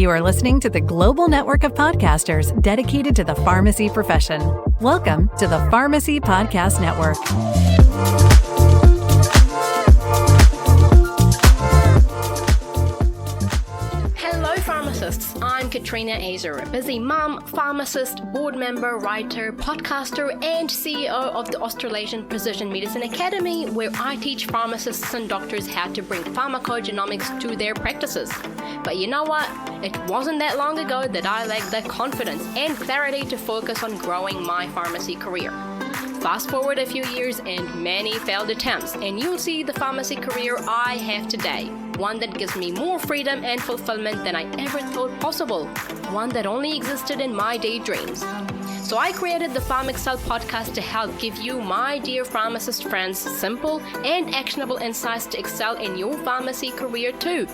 You are listening to the global network of podcasters dedicated to the pharmacy profession. Welcome to the Pharmacy Podcast Network. Hello, pharmacists. I'm Katrina Azer, a busy mom, pharmacist, board member, writer, podcaster, and CEO of the Australasian Precision Medicine Academy, where I teach pharmacists and doctors how to bring pharmacogenomics to their practices. But you know what? It wasn't that long ago that I lacked the confidence and clarity to focus on growing my pharmacy career. Fast forward a few years and many failed attempts, and you'll see the pharmacy career I have today. One that gives me more freedom and fulfillment than I ever thought possible. One that only existed in my daydreams. So I created the PharmaXcel podcast to help give you, my dear pharmacist friends, simple and actionable insights to excel in your pharmacy career too.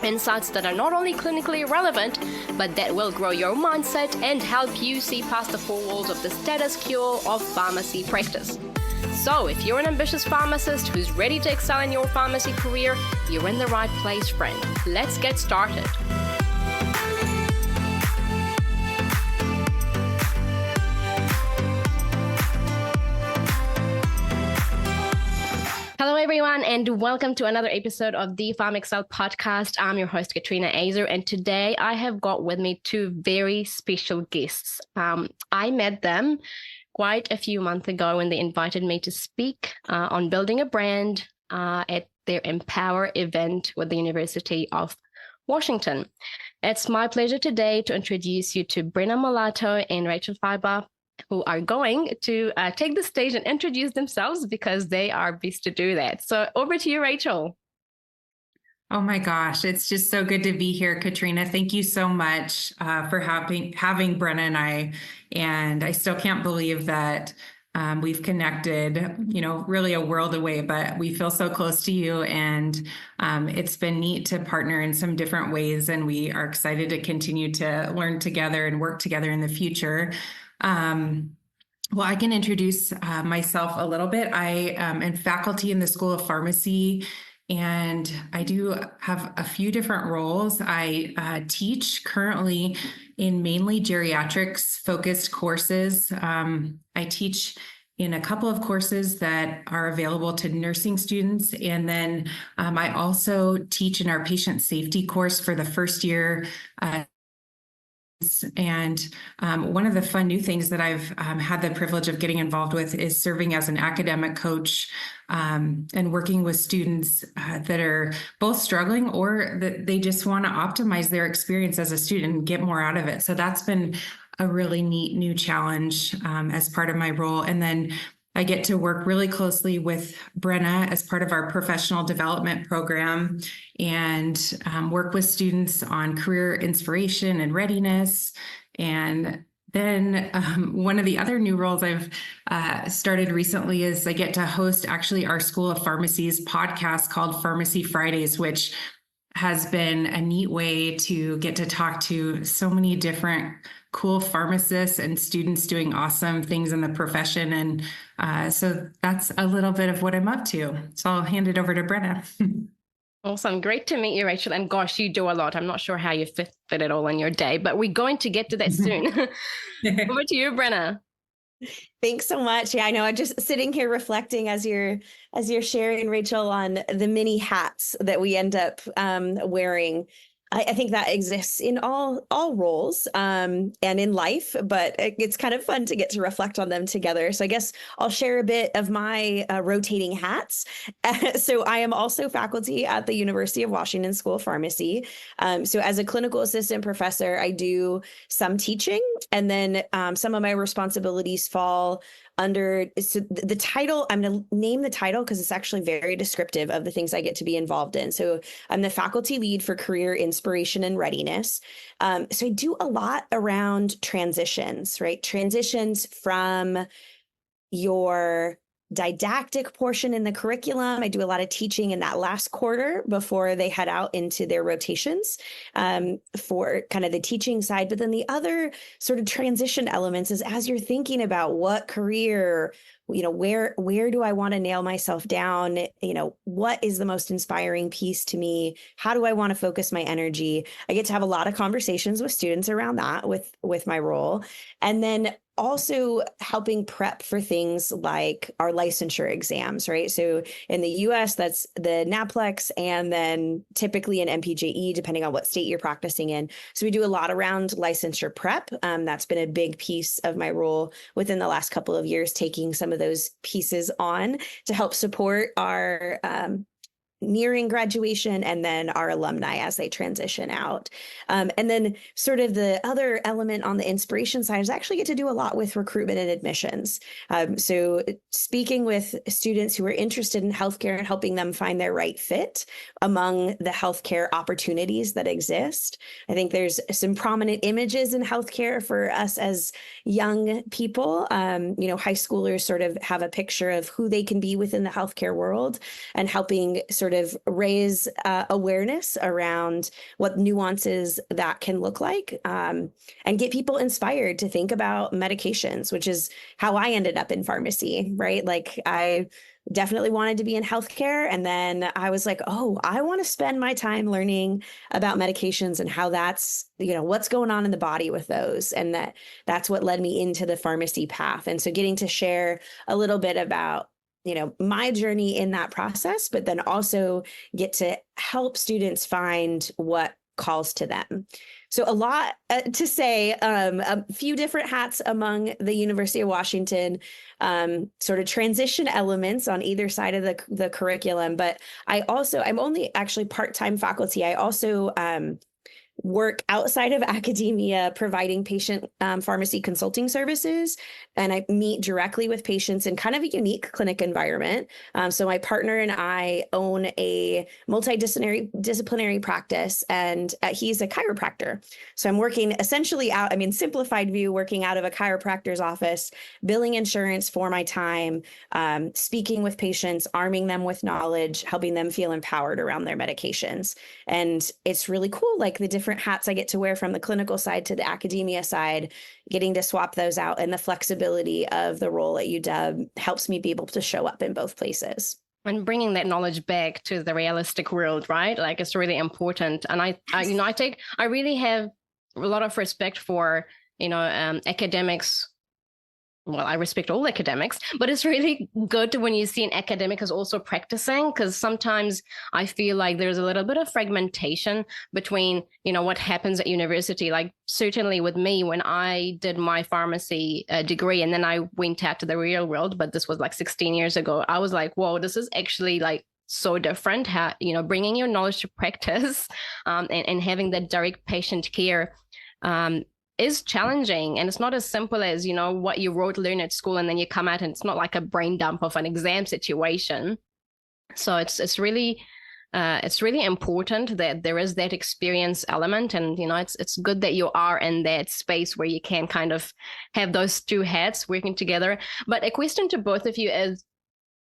Insights that are not only clinically relevant, but that will grow your mindset and help you see past the four walls of the status quo of pharmacy practice. So if you're an ambitious pharmacist who's ready to excel in your pharmacy career, you're in the right place, friend. Let's get started. Hello, everyone, and welcome to another episode of the PharmaXcel podcast. I'm your host, Katrina Azer, and today I have got with me two very special guests. I met them quite a few months ago when they invited me to speak on building a brand at their Empower event with the University of Washington. It's my pleasure today to introduce you to Brenna Mulatto and Rachel Fiber, who are going to take the stage and introduce themselves because they are best to do that. So over to you, Rachel. Oh my gosh, it's just so good to be here, Katrina. Thank you so much for having Brenna and I. And I still can't believe that we've connected, really a world away, but we feel so close to you. And it's been neat to partner in some different ways. And we are excited to continue to learn together and work together in the future. Well, I can introduce myself a little bit. I am faculty in the School of Pharmacy, and I do have a few different roles. I teach currently in mainly geriatrics-focused courses. I teach in a couple of courses that are available to nursing students, and then I also teach in our patient safety course for the first year. And one of the fun new things that I've had the privilege of getting involved with is serving as an academic coach and working with students that are both struggling or that they just want to optimize their experience as a student and get more out of it. So that's been a really neat new challenge as part of my role. And then I get to work really closely with Brenna as part of our professional development program and work with students on career inspiration and readiness. And then one of the other new roles I've started recently is I get to host actually our School of Pharmacy's podcast called Pharmacy Fridays, which has been a neat way to get to talk to so many different cool pharmacists and students doing awesome things in the profession. And so that's a little bit of what I'm up to. So I'll hand it over to Brenna. Awesome. Great to meet you, Rachel. And gosh, you do a lot. I'm not sure how you fit it all in your day, but we're going to get to that soon. Over to you, Brenna. Thanks so much. Yeah, I know. I'm just sitting here reflecting as you're sharing, Rachel, on the many hats that we end up wearing. I think that exists in all roles and in life, but it's kind of fun to get to reflect on them together. So I guess I'll share a bit of my rotating hats. So I am also faculty at the University of Washington School of Pharmacy. So as a clinical assistant professor, I do some teaching, and then some of my responsibilities fall under the title. I'm going to name the title because it's actually very descriptive of the things I get to be involved in. So I'm the faculty lead for career inspiration and readiness. So I do a lot around transitions, right? Transitions from your didactic portion in the curriculum. I do a lot of teaching in that last quarter before they head out into their rotations for kind of the teaching side. But then the other sort of transition elements is as you're thinking about what career, where do I want to nail myself down? What is the most inspiring piece to me? How do I want to focus my energy? I get to have a lot of conversations with students around that with my role. And then also helping prep for things like our licensure exams, right? So in the US, that's the NAPLEX and then typically an MPJE, depending on what state you're practicing in. So we do a lot around licensure prep. That's been a big piece of my role within the last couple of years, taking some of those pieces on to help support our nearing graduation and then our alumni as they transition out. And then sort of the other element on the inspiration side is I actually get to do a lot with recruitment and admissions. So speaking with students who are interested in healthcare and helping them find their right fit among the healthcare opportunities that exist. I think there's some prominent images in healthcare for us as young people. High schoolers sort of have a picture of who they can be within the healthcare world, and helping sort of raise awareness around what nuances that can look like, and get people inspired to think about medications, which is how I ended up in pharmacy, right? Like I definitely wanted to be in healthcare. And then I was like, oh, I want to spend my time learning about medications and how that's, what's going on in the body with those. And that's what led me into the pharmacy path. And so getting to share a little bit about my journey in that process, but then also get to help students find what calls to them. So a lot to say, a few different hats among the University of Washington, sort of transition elements on either side of the curriculum. But I'm only actually part-time faculty. I also work outside of academia providing patient pharmacy consulting services. And I meet directly with patients in kind of a unique clinic environment. So my partner and I own a multidisciplinary practice, and he's a chiropractor. So I'm working essentially simplified view, working out of a chiropractor's office, billing insurance for my time, speaking with patients, arming them with knowledge, helping them feel empowered around their medications. And it's really cool, like the different hats I get to wear from the clinical side to the academia side, getting to swap those out, and the flexibility of the role at UW helps me be able to show up in both places. And bringing that knowledge back to the realistic world, right? Like it's really important. And I really have a lot of respect for, academics. Well, I respect all academics, but it's really good when you see an academic is also practicing, because sometimes I feel like there's a little bit of fragmentation between, what happens at university. Like certainly with me, when I did my pharmacy degree and then I went out to the real world, but this was like 16 years ago, I was like, whoa, this is actually like so different. How, bringing your knowledge to practice and having that direct patient care is challenging, and it's not as simple as what you learn at school and then you come out and it's not like a brain dump of an exam situation. So it's really important that there is that experience element, and it's good that you are in that space where you can kind of have those two hats working together. But a question to both of you is,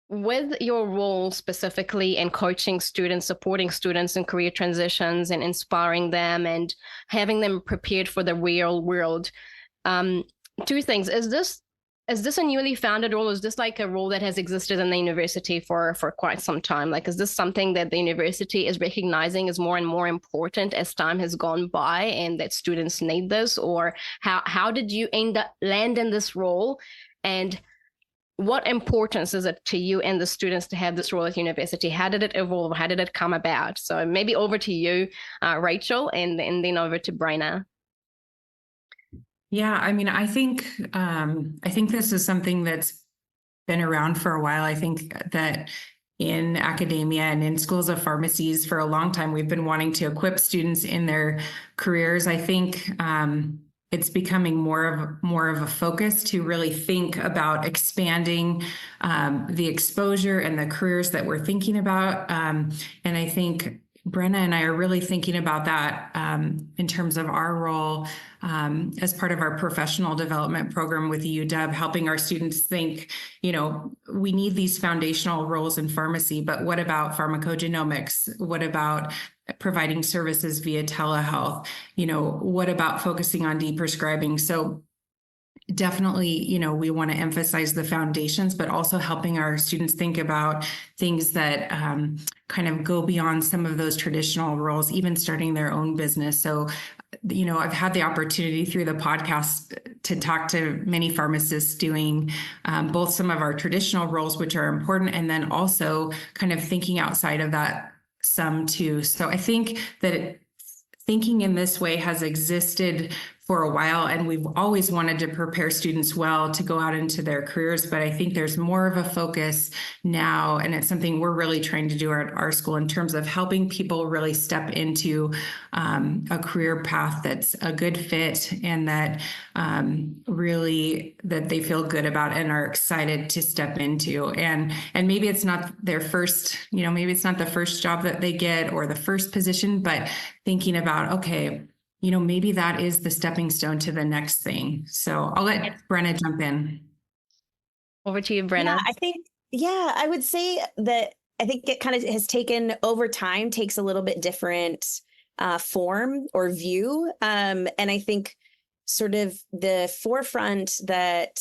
with your role specifically in coaching students, supporting students in career transitions and inspiring them and having them prepared for the real world, two things. Is this a newly founded role? Is this like a role that has existed in the university for quite some time? Like, is this something that the university is recognizing as more and more important as time has gone by and that students need this? Or how did you land in this role? And what importance is it to you and the students to have this role at university? How did it evolve? How did it come about? So maybe over to you, Rachel, and then over to Brenna. Yeah, I think this is something that's been around for a while. I think that in academia and in schools of pharmacies for a long time, we've been wanting to equip students in their careers. I think it's becoming more of a focus to really think about expanding the exposure and the careers that we're thinking about. And I think Brenna and I are really thinking about that in terms of our role as part of our professional development program with UW, helping our students think, we need these foundational roles in pharmacy, but what about pharmacogenomics? What about providing services via telehealth? What about focusing on deprescribing? So definitely, we want to emphasize the foundations, but also helping our students think about things that kind of go beyond some of those traditional roles, even starting their own business. So, I've had the opportunity through the podcast to talk to many pharmacists doing both some of our traditional roles, which are important, and then also kind of thinking outside of that some too. So I think that thinking in this way has existed for a while, and we've always wanted to prepare students well to go out into their careers. But I think there's more of a focus now, and it's something we're really trying to do at our school in terms of helping people really step into a career path that's a good fit, and that really that they feel good about and are excited to step into. And maybe it's not their first, maybe it's not the first job that they get or the first position, but thinking about, okay, maybe that is the stepping stone to the next thing. So I'll let Brenna jump in. Over to you, Brenna. I would say that I think it kind of has taken over time, takes a little bit different form or view. And I think sort of the forefront that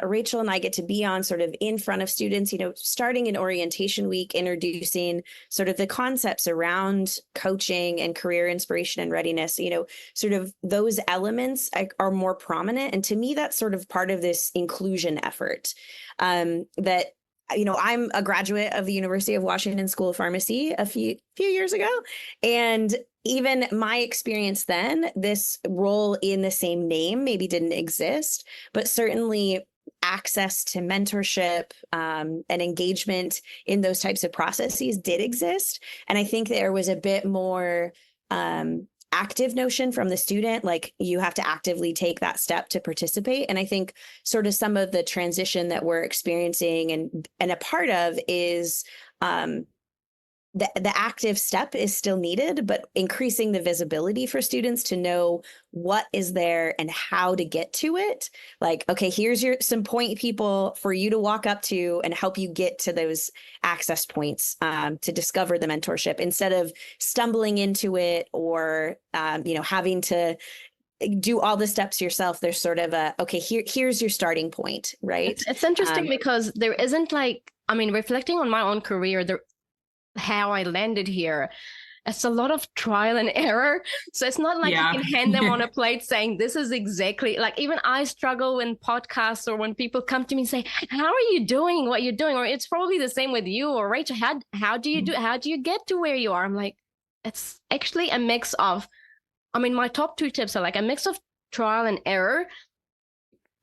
Rachel and I get to be on, sort of in front of students, starting in orientation week, introducing sort of the concepts around coaching and career inspiration and readiness, sort of those elements are more prominent. And to me, that's sort of part of this inclusion effort that I'm a graduate of the University of Washington School of Pharmacy a few years ago. And even my experience then, this role in the same name maybe didn't exist, but certainly access to mentorship and engagement in those types of processes did exist. And I think there was a bit more active notion from the student, like you have to actively take that step to participate. And I think sort of some of the transition that we're experiencing and a part of is the active step is still needed, but increasing the visibility for students to know what is there and how to get to it. Like, okay, here's some point people for you to walk up to and help you get to those access points to discover the mentorship, instead of stumbling into it or, having to do all the steps yourself. There's sort of here's your starting point, right? It's interesting because there isn't reflecting on my own career, how I landed here, it's a lot of trial and error. So it's not like you can hand them on a plate saying, this is exactly, like, even I struggle in podcasts or when people come to me and say, how are you doing what you're doing? Or it's probably the same with you or Rachel. How do you do, how do you get to where you are? I'm like, it's actually a mix of, my top 2 tips are like a mix of trial and error.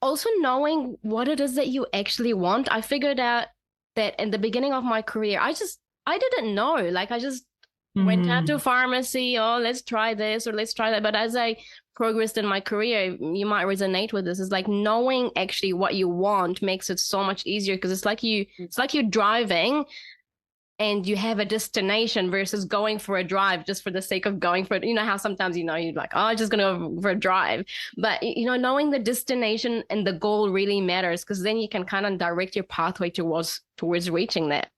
Also knowing what it is that you actually want. I figured out that in the beginning of my career, I didn't know, I just went out to pharmacy, let's try this or let's try that. But as I progressed in my career, you might resonate with this. It's like knowing actually what you want makes it so much easier, because it's like you're driving and you have a destination versus going for a drive just for the sake of going for it. You know how sometimes, you're like, I'm just going to go for a drive. But, knowing the destination and the goal really matters, because then you can kind of direct your pathway towards reaching that.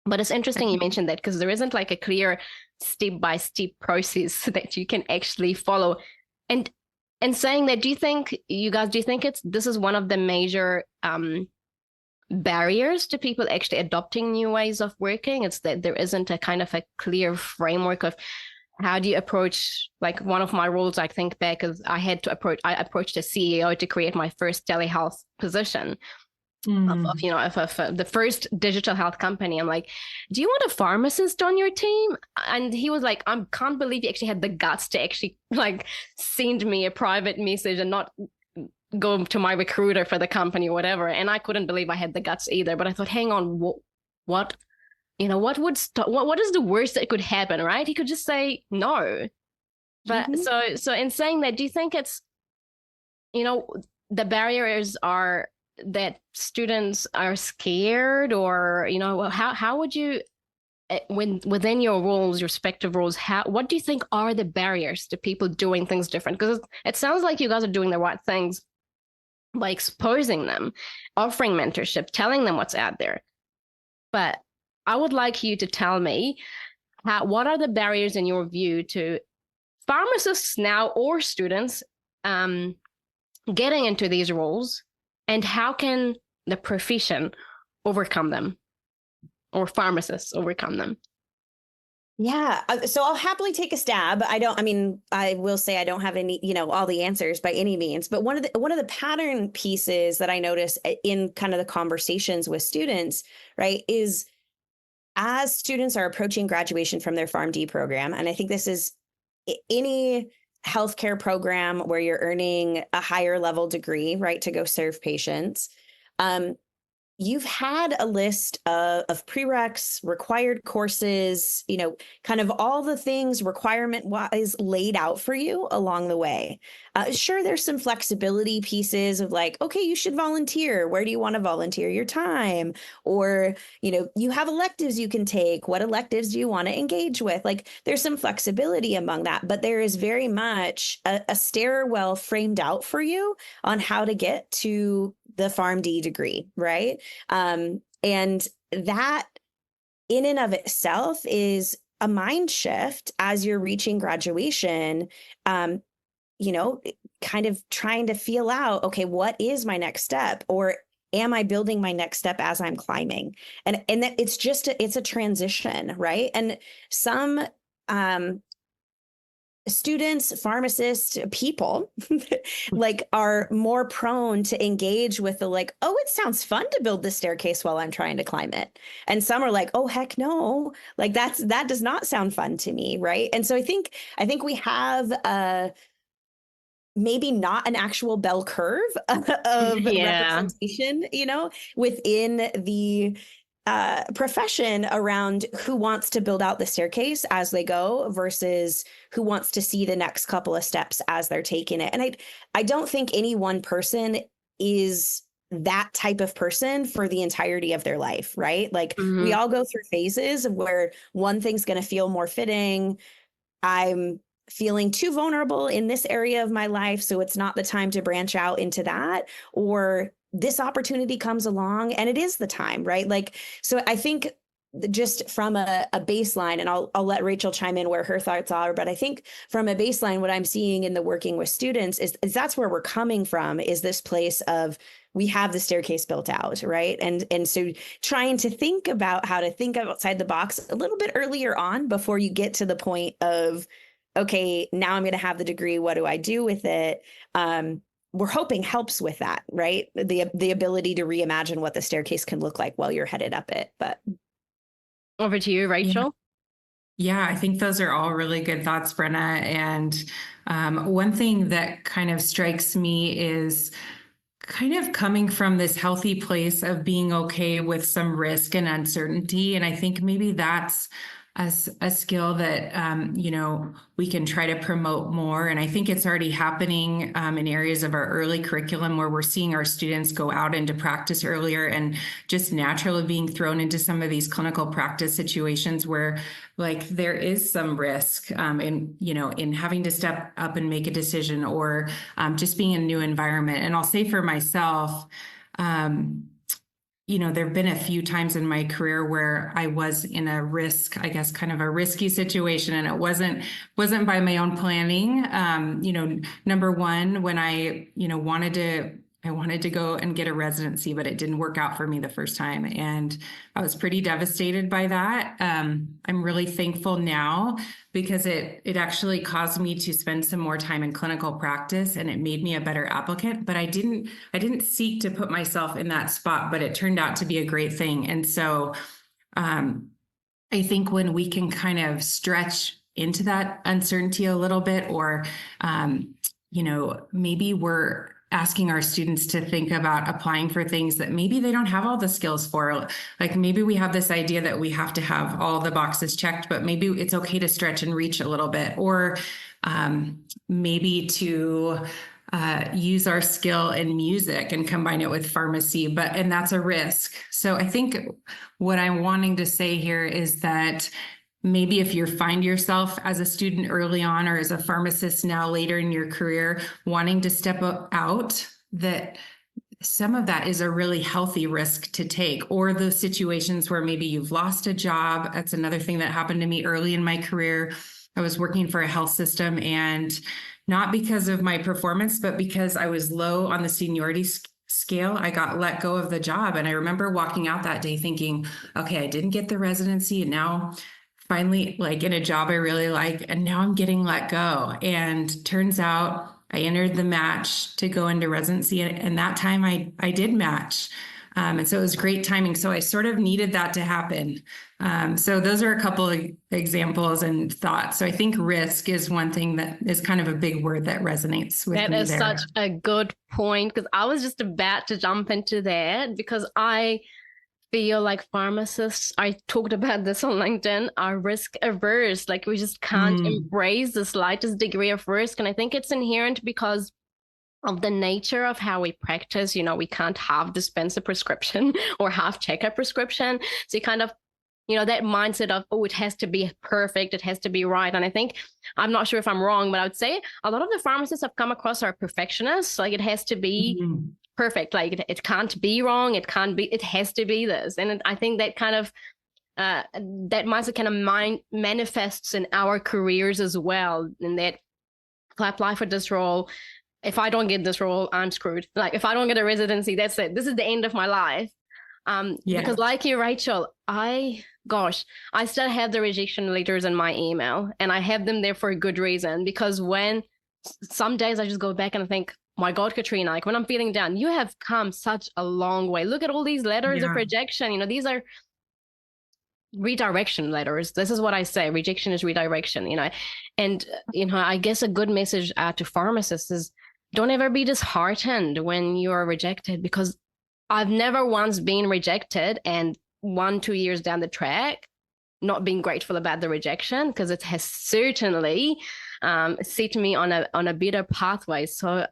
But it's interesting you mentioned that, because there isn't like a clear step-by-step process that you can actually follow. And saying that, do you think this is one of the major barriers to people actually adopting new ways of working? It's that there isn't a kind of a clear framework of how do you approach, like one of my roles, I think back, is I approached a CEO to create my first telehealth position. Of the first digital health company. I'm like, do you want a pharmacist on your team? And he was like, I can't believe you actually had the guts to actually send me a private message and not go to my recruiter for the company or whatever. And I couldn't believe I had the guts either. But I thought, hang on, what is the worst that could happen, right? He could just say no. But so in saying that, do you think it's, the barriers are that students are scared, or how would you, within your roles, your respective roles, what do you think are the barriers to people doing things different? Because it sounds like you guys are doing the right things by exposing them, offering mentorship, telling them what's out there. But I would like you to tell me what are the barriers in your view to pharmacists now or students getting into these roles, and how can the profession overcome them, or pharmacists overcome them? Yeah. So I'll happily take a stab. I will say I don't have any, all the answers by any means, but one of the pattern pieces that I notice in kind of the conversations with students, right, is as students are approaching graduation from their PharmD program, and I think this is any healthcare program where you're earning a higher level degree, right, to go serve patients. You've had a list of prereqs, required courses, kind of all the things requirement wise laid out for you along the way. Sure, there's some flexibility pieces of like, okay, you should volunteer. Where do you want to volunteer your time? Or, you have electives you can take. What electives do you want to engage with? Like, there's some flexibility among that, but there is very much a stairwell framed out for you on how to get to the PharmD degree, right? And that in and of itself is a mind shift as you're reaching graduation, kind of trying to feel out, okay, what is my next step? Or am I building my next step as I'm climbing? And that it's a transition, right? And some, students, pharmacists, people like are more prone to engage with the like, oh, it sounds fun to build the staircase while I'm trying to climb it. And some are like, oh, heck no, like that does not sound fun to me, right? And so I think we have maybe not an actual bell curve of representation, within the profession around who wants to build out the staircase as they go versus who wants to see the next couple of steps as they're taking it. And I don't think any one person is that type of person for the entirety of their life, right? Like we all go through phases of where one thing's going to feel more fitting. I'm feeling too vulnerable in this area of my life, so it's not the time to branch out into that, or this opportunity comes along and it is the time, right? Like, so I think just from a baseline, and I'll let Rachel chime in where her thoughts are, but I think from a baseline, what I'm seeing in the working with students is that's where we're coming from, is this place of we have the staircase built out, right? And so trying to think about how to think outside the box a little bit earlier on before you get to the point of, okay, now I'm going to have the degree. What do I do with it? We're hoping helps with that, right? The ability to reimagine what the staircase can look like while you're headed up it. But over to you, Rachel. Yeah, I think those are all really good thoughts, Brenna. And one thing that kind of strikes me is kind of coming from this healthy place of being okay with some risk and uncertainty. And I think maybe that's a skill that, we can try to promote more. And I think it's already happening in areas of our early curriculum where we're seeing our students go out into practice earlier and just naturally being thrown into some of these clinical practice situations where like there is some risk in having to step up and make a decision, or just being in a new environment. And I'll say for myself, there have been a few times in my career where I was in a risk, I guess, kind of a risky situation, and it wasn't by my own planning. Number one, when I wanted to go and get a residency, but it didn't work out for me the first time, and I was pretty devastated by that. I'm really thankful now because it actually caused me to spend some more time in clinical practice, and it made me a better applicant. But I didn't seek to put myself in that spot, but it turned out to be a great thing. And so I think when we can kind of stretch into that uncertainty a little bit, or maybe we're asking our students to think about applying for things that maybe they don't have all the skills for. Like maybe we have this idea that we have to have all the boxes checked, but maybe it's okay to stretch and reach a little bit, or maybe to use our skill in music and combine it with pharmacy, and that's a risk. So I think what I'm wanting to say here is that maybe if you find yourself as a student early on, or as a pharmacist now later in your career, wanting to step out, that some of that is a really healthy risk to take. Or those situations where maybe you've lost a job. That's another thing that happened to me early in my career. I was working for a health system, and not because of my performance, but because I was low on the seniority scale, I got let go of the job. And I remember walking out that day thinking, okay, I didn't get the residency, and now finally, like, in a job I really like, and now I'm getting let go. And turns out I entered the match to go into residency, and that time I did match. And so it was great timing. So I sort of needed that to happen. So those are a couple of examples and thoughts. So I think risk is one thing that is kind of a big word that resonates with me there. That is such a good point, because I was just about to jump into that, because I feel like pharmacists, I talked about this on LinkedIn, are risk averse. Like, we just can't embrace the slightest degree of risk. And I think it's inherent because of the nature of how we practice. We can't half dispense a prescription or half check a prescription. So you kind of, that mindset of, oh, it has to be perfect, it has to be right. And I think, I'm not sure if I'm wrong, but I would say a lot of the pharmacists I've come across are perfectionists. Like, it has to be perfect. Like, it can't be wrong. It has to be this. And I think that kind of, that mindset kind of manifests in our careers as well. And that, if I apply for this role, if I don't get this role, I'm screwed. Like, if I don't get a residency, that's it. This is the end of my life. Because like you, Rachel, I still have the rejection letters in my email, and I have them there for a good reason. Because when some days I just go back and I think, my God, Katrina, like, when I'm feeling down, you have come such a long way. Look at all these letters of rejection. These are redirection letters. This is what I say. Rejection is redirection, And, I guess a good message to pharmacists is, don't ever be disheartened when you are rejected, because I've never once been rejected and 1-2 years down the track not being grateful about the rejection, because it has certainly set me on a better pathway. So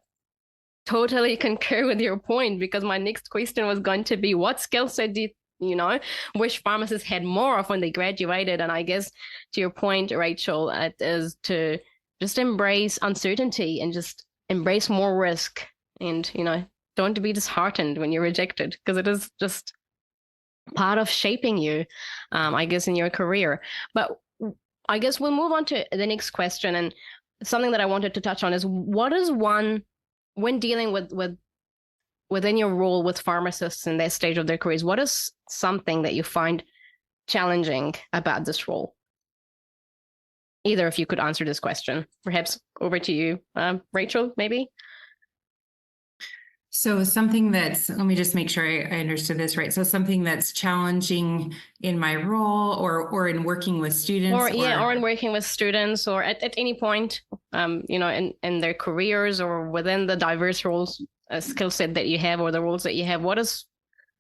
totally concur with your point, because my next question was going to be, what skill set do you wish pharmacists had more of when they graduated? And I guess, to your point, Rachel, it is to just embrace uncertainty and just embrace more risk, and don't be disheartened when you're rejected, because it is just part of shaping you, I guess, in your career. But I guess we'll move on to the next question, and something that I wanted to touch on is, what is one, when dealing with within your role with pharmacists in that stage of their careers, what is something that you find challenging about this role? Either if you could answer this question, perhaps over to you, Rachel, maybe. So something that's, let me just make sure I understood this right. So something that's challenging in my role, or in working with students, or in working with students, or at any point, in their careers, or within the diverse roles, skill set that you have, or the roles that you have. What is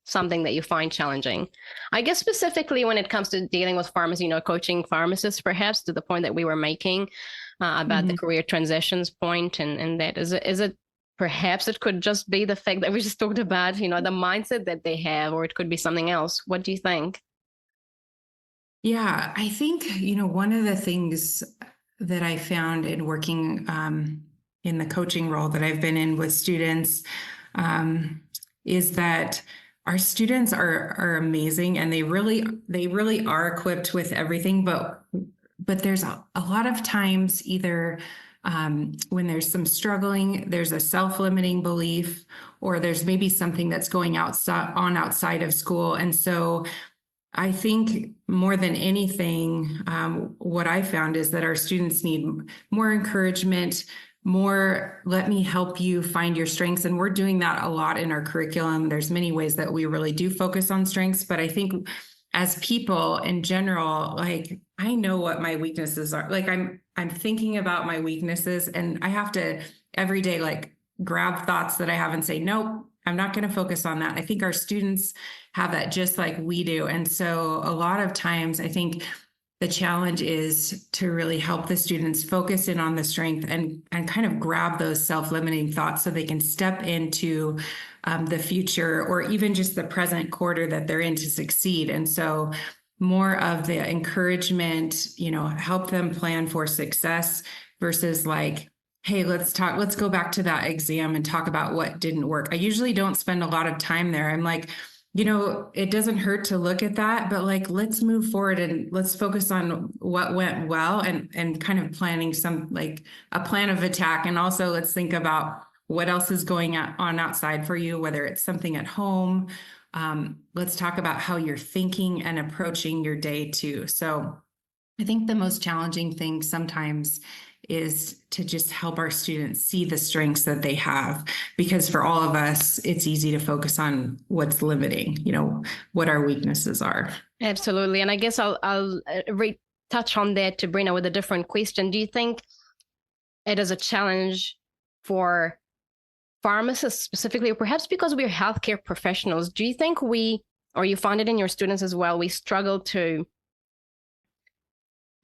something that you find challenging? I guess specifically when it comes to dealing with pharmacy, coaching pharmacists, perhaps, to the point that we were making about the career transitions point, and that is it. Perhaps it could just be the fact that we just talked about, the mindset that they have, or it could be something else. What do you think? Yeah, I think, one of the things that I found in working in the coaching role that I've been in with students is that our students are amazing, and they really are equipped with everything. But there's a lot of times, either when there's some struggling, there's a self-limiting belief, or there's maybe something that's going outside of school. And so I think more than anything, what I found is that our students need more encouragement, more, let me help you find your strengths. And we're doing that a lot in our curriculum. There's many ways that we really do focus on strengths, but I think as people in general, like, I know what my weaknesses are. Like, I'm thinking about my weaknesses, and I have to every day, like, grab thoughts that I have and say, nope, I'm not going to focus on that. I think our students have that just like we do. And so a lot of times I think the challenge is to really help the students focus in on the strength, and kind of grab those self-limiting thoughts so they can step into the future, or even just the present quarter that they're in, to succeed. And so more of the encouragement, help them plan for success, versus like, hey, let's go back to that exam and talk about what didn't work. I usually don't spend a lot of time there. I'm like, It doesn't hurt to look at that, but like, let's move forward and let's focus on what went well and kind of planning some like a plan of attack. And also let's think about what else is going on outside for you, whether it's something at home. Let's talk about how you're thinking and approaching your day too. So I think the most challenging thing sometimes is to just help our students see the strengths that they have, because for all of us, it's easy to focus on what's limiting, what our weaknesses are. Absolutely. And I guess I'll touch on that to Brina with a different question. Do you think it is a challenge for pharmacists specifically, or perhaps because we're healthcare professionals? Do you think or you find it in your students as well, we struggle to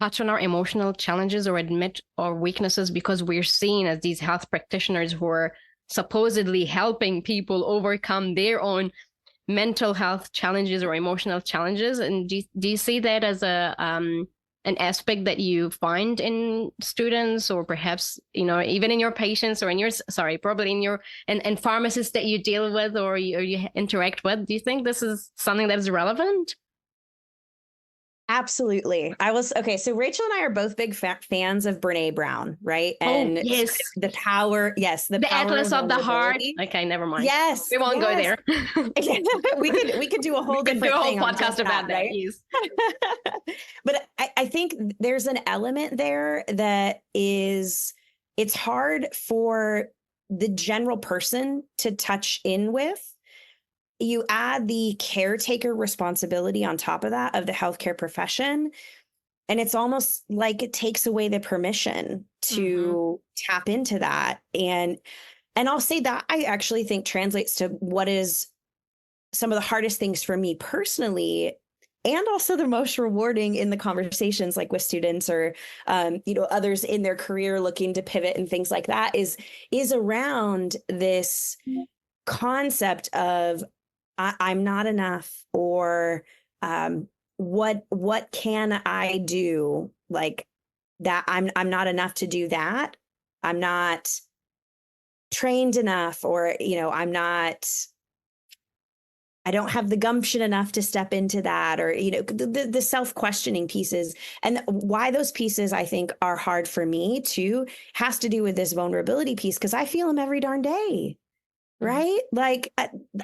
touch on our emotional challenges or admit our weaknesses because we're seen as these health practitioners who are supposedly helping people overcome their own mental health challenges or emotional challenges? And do you see that as an aspect that you find in students, or perhaps, even in your patients, or probably in your and pharmacists that you deal with or you interact with? Do you think this is something that is relevant? Absolutely. So Rachel and I are both big fans of Brene Brown, right? And yes, the power, the power Atlas of the Heart. Okay, never mind. Yes, we won't go there. we could do a whole podcast about that. Right? Yes. But I think there's an element there that it's hard for the general person to touch in with. You add the caretaker responsibility on top of that of the healthcare profession, and it's almost like it takes away the permission to tap into that. And I'll say that I actually think translates to what is some of the hardest things for me personally, and also the most rewarding in the conversations, like with students or others in their career looking to pivot and things like that, is around this concept of I'm not enough, or what can I do, like that I'm not enough to do that. I'm not trained enough, or I don't have the gumption enough to step into that, or the self-questioning pieces. And why those pieces I think are hard for me too has to do with this vulnerability piece, because I feel them every darn day. Right? Like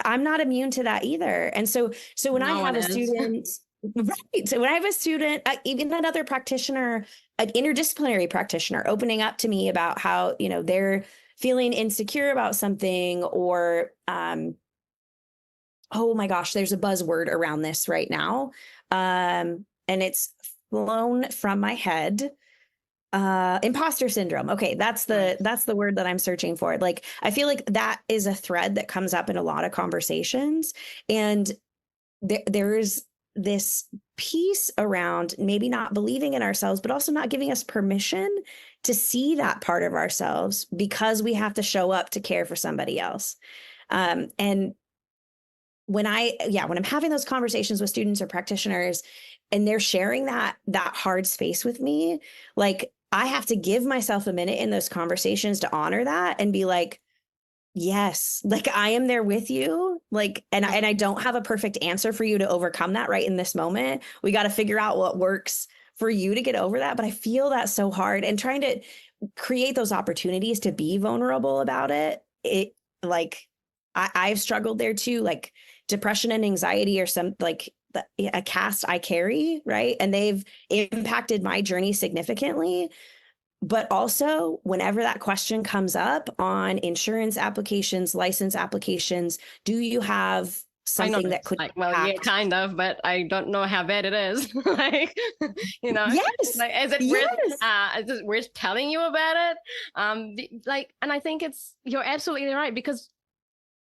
I'm not immune to that either. And so when I have a student, right. So when I have a student, even another practitioner, an interdisciplinary practitioner opening up to me about how, they're feeling insecure about something, or, oh my gosh, there's a buzzword around this right now. And it's flown from my head. Imposter syndrome. Okay. That's the word that I'm searching for. Like, I feel like that is a thread that comes up in a lot of conversations. And there's this piece around maybe not believing in ourselves, but also not giving us permission to see that part of ourselves, because we have to show up to care for somebody else. And when I'm having those conversations with students or practitioners, and they're sharing that hard space with me, like, I have to give myself a minute in those conversations to honor that and be like, yes, like I am there with you. Like, and I don't have a perfect answer for you to overcome that right in this moment. We got to figure out what works for you to get over that. But I feel that so hard, and trying to create those opportunities to be vulnerable about it. I've struggled there too, like depression and anxiety, or some like a cast I carry, right? And they've impacted my journey significantly. But also, whenever that question comes up on insurance applications, license applications, do you have something that could yeah, kind of, but I don't know how bad it is. Like, yes, like, is it worth telling you about it? And I think you're absolutely right, because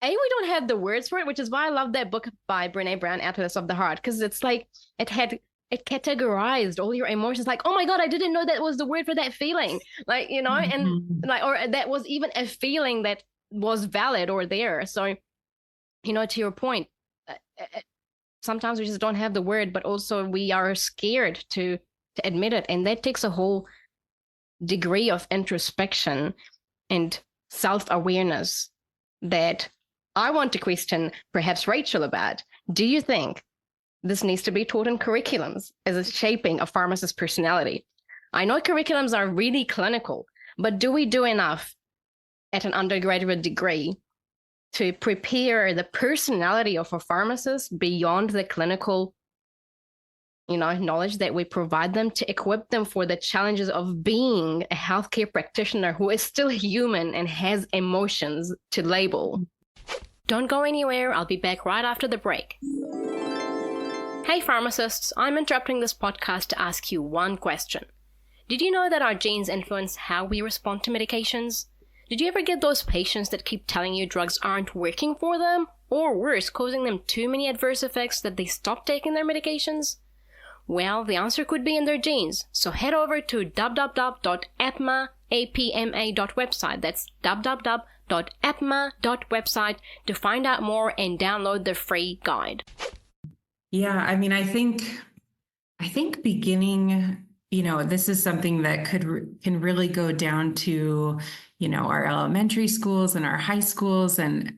we don't have the words for it, which is why I love that book by Brene Brown, Atlas of the Heart, because it's like it categorized all your emotions. Like, oh my God, I didn't know that was the word for that feeling. Like, and like, or that was even a feeling that was valid or there. So, to your point, sometimes we just don't have the word, but also we are scared to admit it. And that takes a whole degree of introspection and self-awareness that I want to question perhaps Rachel about, Do you think this needs to be taught in curriculums as a shaping of pharmacist personality? I know curriculums are really clinical, but do we do enough at an undergraduate degree to prepare the personality of a pharmacist beyond the clinical, knowledge that we provide them, to equip them for the challenges of being a healthcare practitioner who is still human and has emotions to label? Don't go anywhere. I'll be back right after the break. Hey pharmacists, I'm interrupting this podcast to ask you one question. Did you know that our genes influence how we respond to medications? Did you ever get those patients that keep telling you drugs aren't working for them? Or worse, causing them too many adverse effects that they stop taking their medications? Well, the answer could be in their genes. So head over to www.apma.website. That's www.apma.website to find out more and download the free guide. Yeah, I mean, I think beginning, this is something that can really go down to, our elementary schools and our high schools and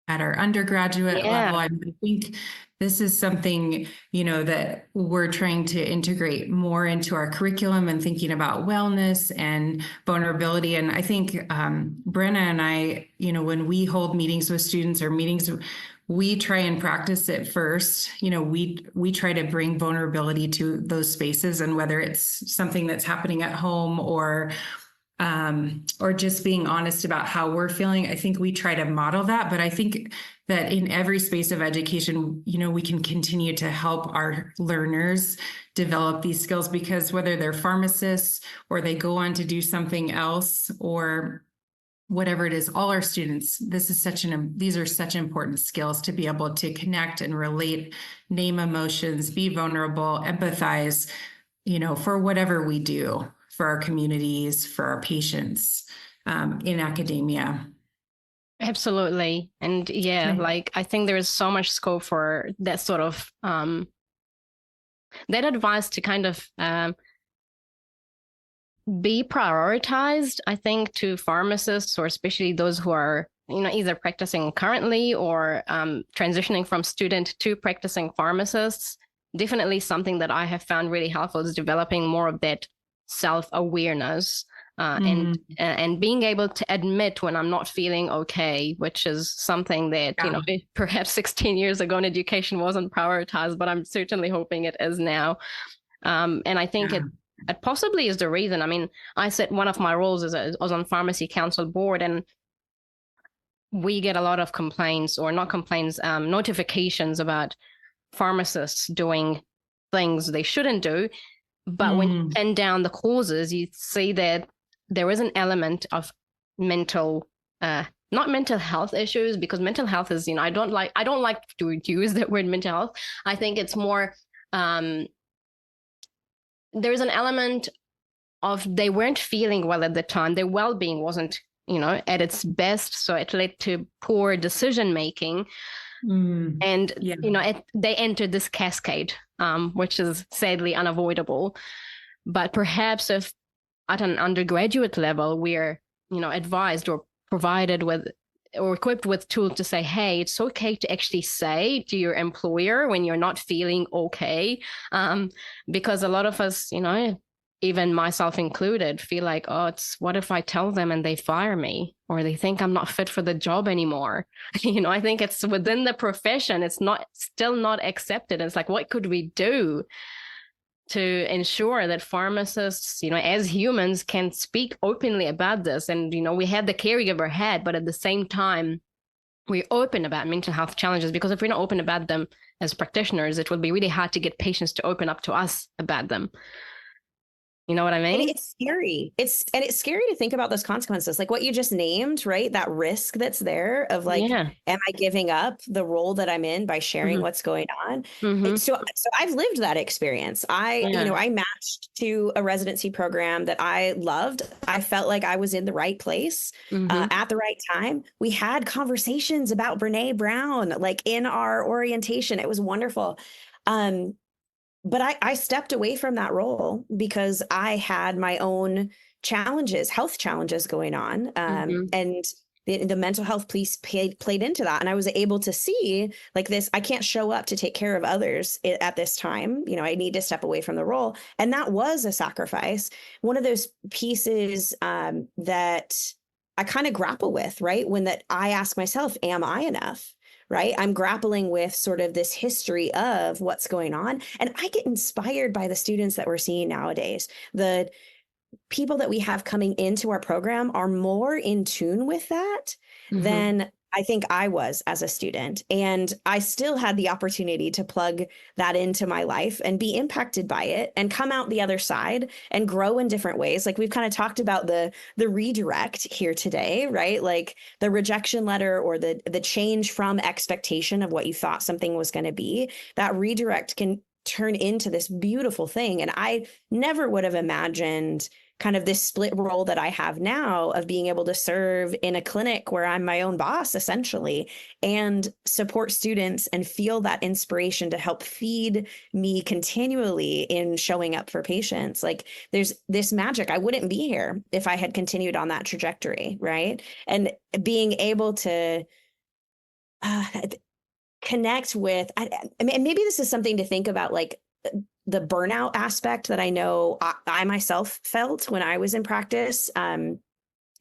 at our undergraduate level. I think this is something, that we're trying to integrate more into our curriculum and thinking about wellness and vulnerability. And I think Brenna and I, when we hold meetings with students or meetings, we try and practice it first. We try to bring vulnerability to those spaces, and whether it's something that's happening at home or just being honest about how we're feeling, I think we try to model that. But I think that in every space of education, we can continue to help our learners develop these skills, because whether they're pharmacists or they go on to do something else or whatever it is, all our students, these are such important skills to be able to connect and relate, name emotions, be vulnerable, empathize, for whatever we do for our communities, for our patients, in academia. Absolutely. And I think there is so much scope for that sort of, that advice to kind of, be prioritized, I think, to pharmacists, or especially those who are, either practicing currently or transitioning from student to practicing pharmacists. Definitely something that I have found really helpful is developing more of that self-awareness and being able to admit when I'm not feeling okay, which is something that, perhaps 16 years ago in education wasn't prioritized, but I'm certainly hoping it is now. And I think it possibly is the reason. I mean, I said one of my roles is I was on pharmacy council board, and we get a lot of complaints, or not complaints, notifications about pharmacists doing things they shouldn't do. But when you pin down the causes, you see that there is an element of not mental health issues, because mental health is, I don't like to use that word mental health. I think it's more, there's an element of they weren't feeling well at the time. Their well-being wasn't, at its best. So it led to poor decision-making. And, they entered this cascade, which is sadly unavoidable. But perhaps if at an undergraduate level, we're, advised or provided with or equipped with tools to say, hey, it's okay to actually say to your employer when you're not feeling okay. Because a lot of us, even myself included, feel like, what if I tell them and they fire me, or they think I'm not fit for the job anymore? I think it's within the profession, it's still not accepted. It's like, what could we do to ensure that pharmacists, as humans, can speak openly about this? And, we had the caregiver hat, but at the same time, we're open about mental health challenges, because if we're not open about them as practitioners, it will be really hard to get patients to open up to us about them. You know what I mean? And it's scary. It's scary to think about those consequences, like what you just named, right? That risk that's there of like, am I giving up the role that I'm in by sharing what's going on? So I've lived that experience. I matched to a residency program that I loved. I felt like I was in the right place at the right time. We had conversations about Brene Brown, like in our orientation. It was wonderful. But I stepped away from that role because I had my own challenges, health challenges going on. And the mental health piece played into that. And I was able to see like this, I can't show up to take care of others at this time. You know, I need to step away from the role. And that was a sacrifice. One of those pieces that I kind of grapple with, right? When that I ask myself, am I enough? Right? I'm grappling with sort of this history of what's going on. And I get inspired by the students that we're seeing nowadays. The people that we have coming into our program are more in tune with that than I think I was as a student. And I still had the opportunity to plug that into my life and be impacted by it and come out the other side and grow in different ways. Like we've kind of talked about the redirect here today, right? Like the rejection letter or the change from expectation of what you thought something was going to be. That redirect can turn into this beautiful thing. And I never would have imagined kind of this split role that I have now of being able to serve in a clinic where I'm my own boss, essentially, and support students and feel that inspiration to help feed me continually in showing up for patients. Like there's this magic. I wouldn't be here if I had continued on that trajectory, right? And being able to connect with, I mean, maybe this is something to think about, like the burnout aspect that I know I myself felt when I was in practice. You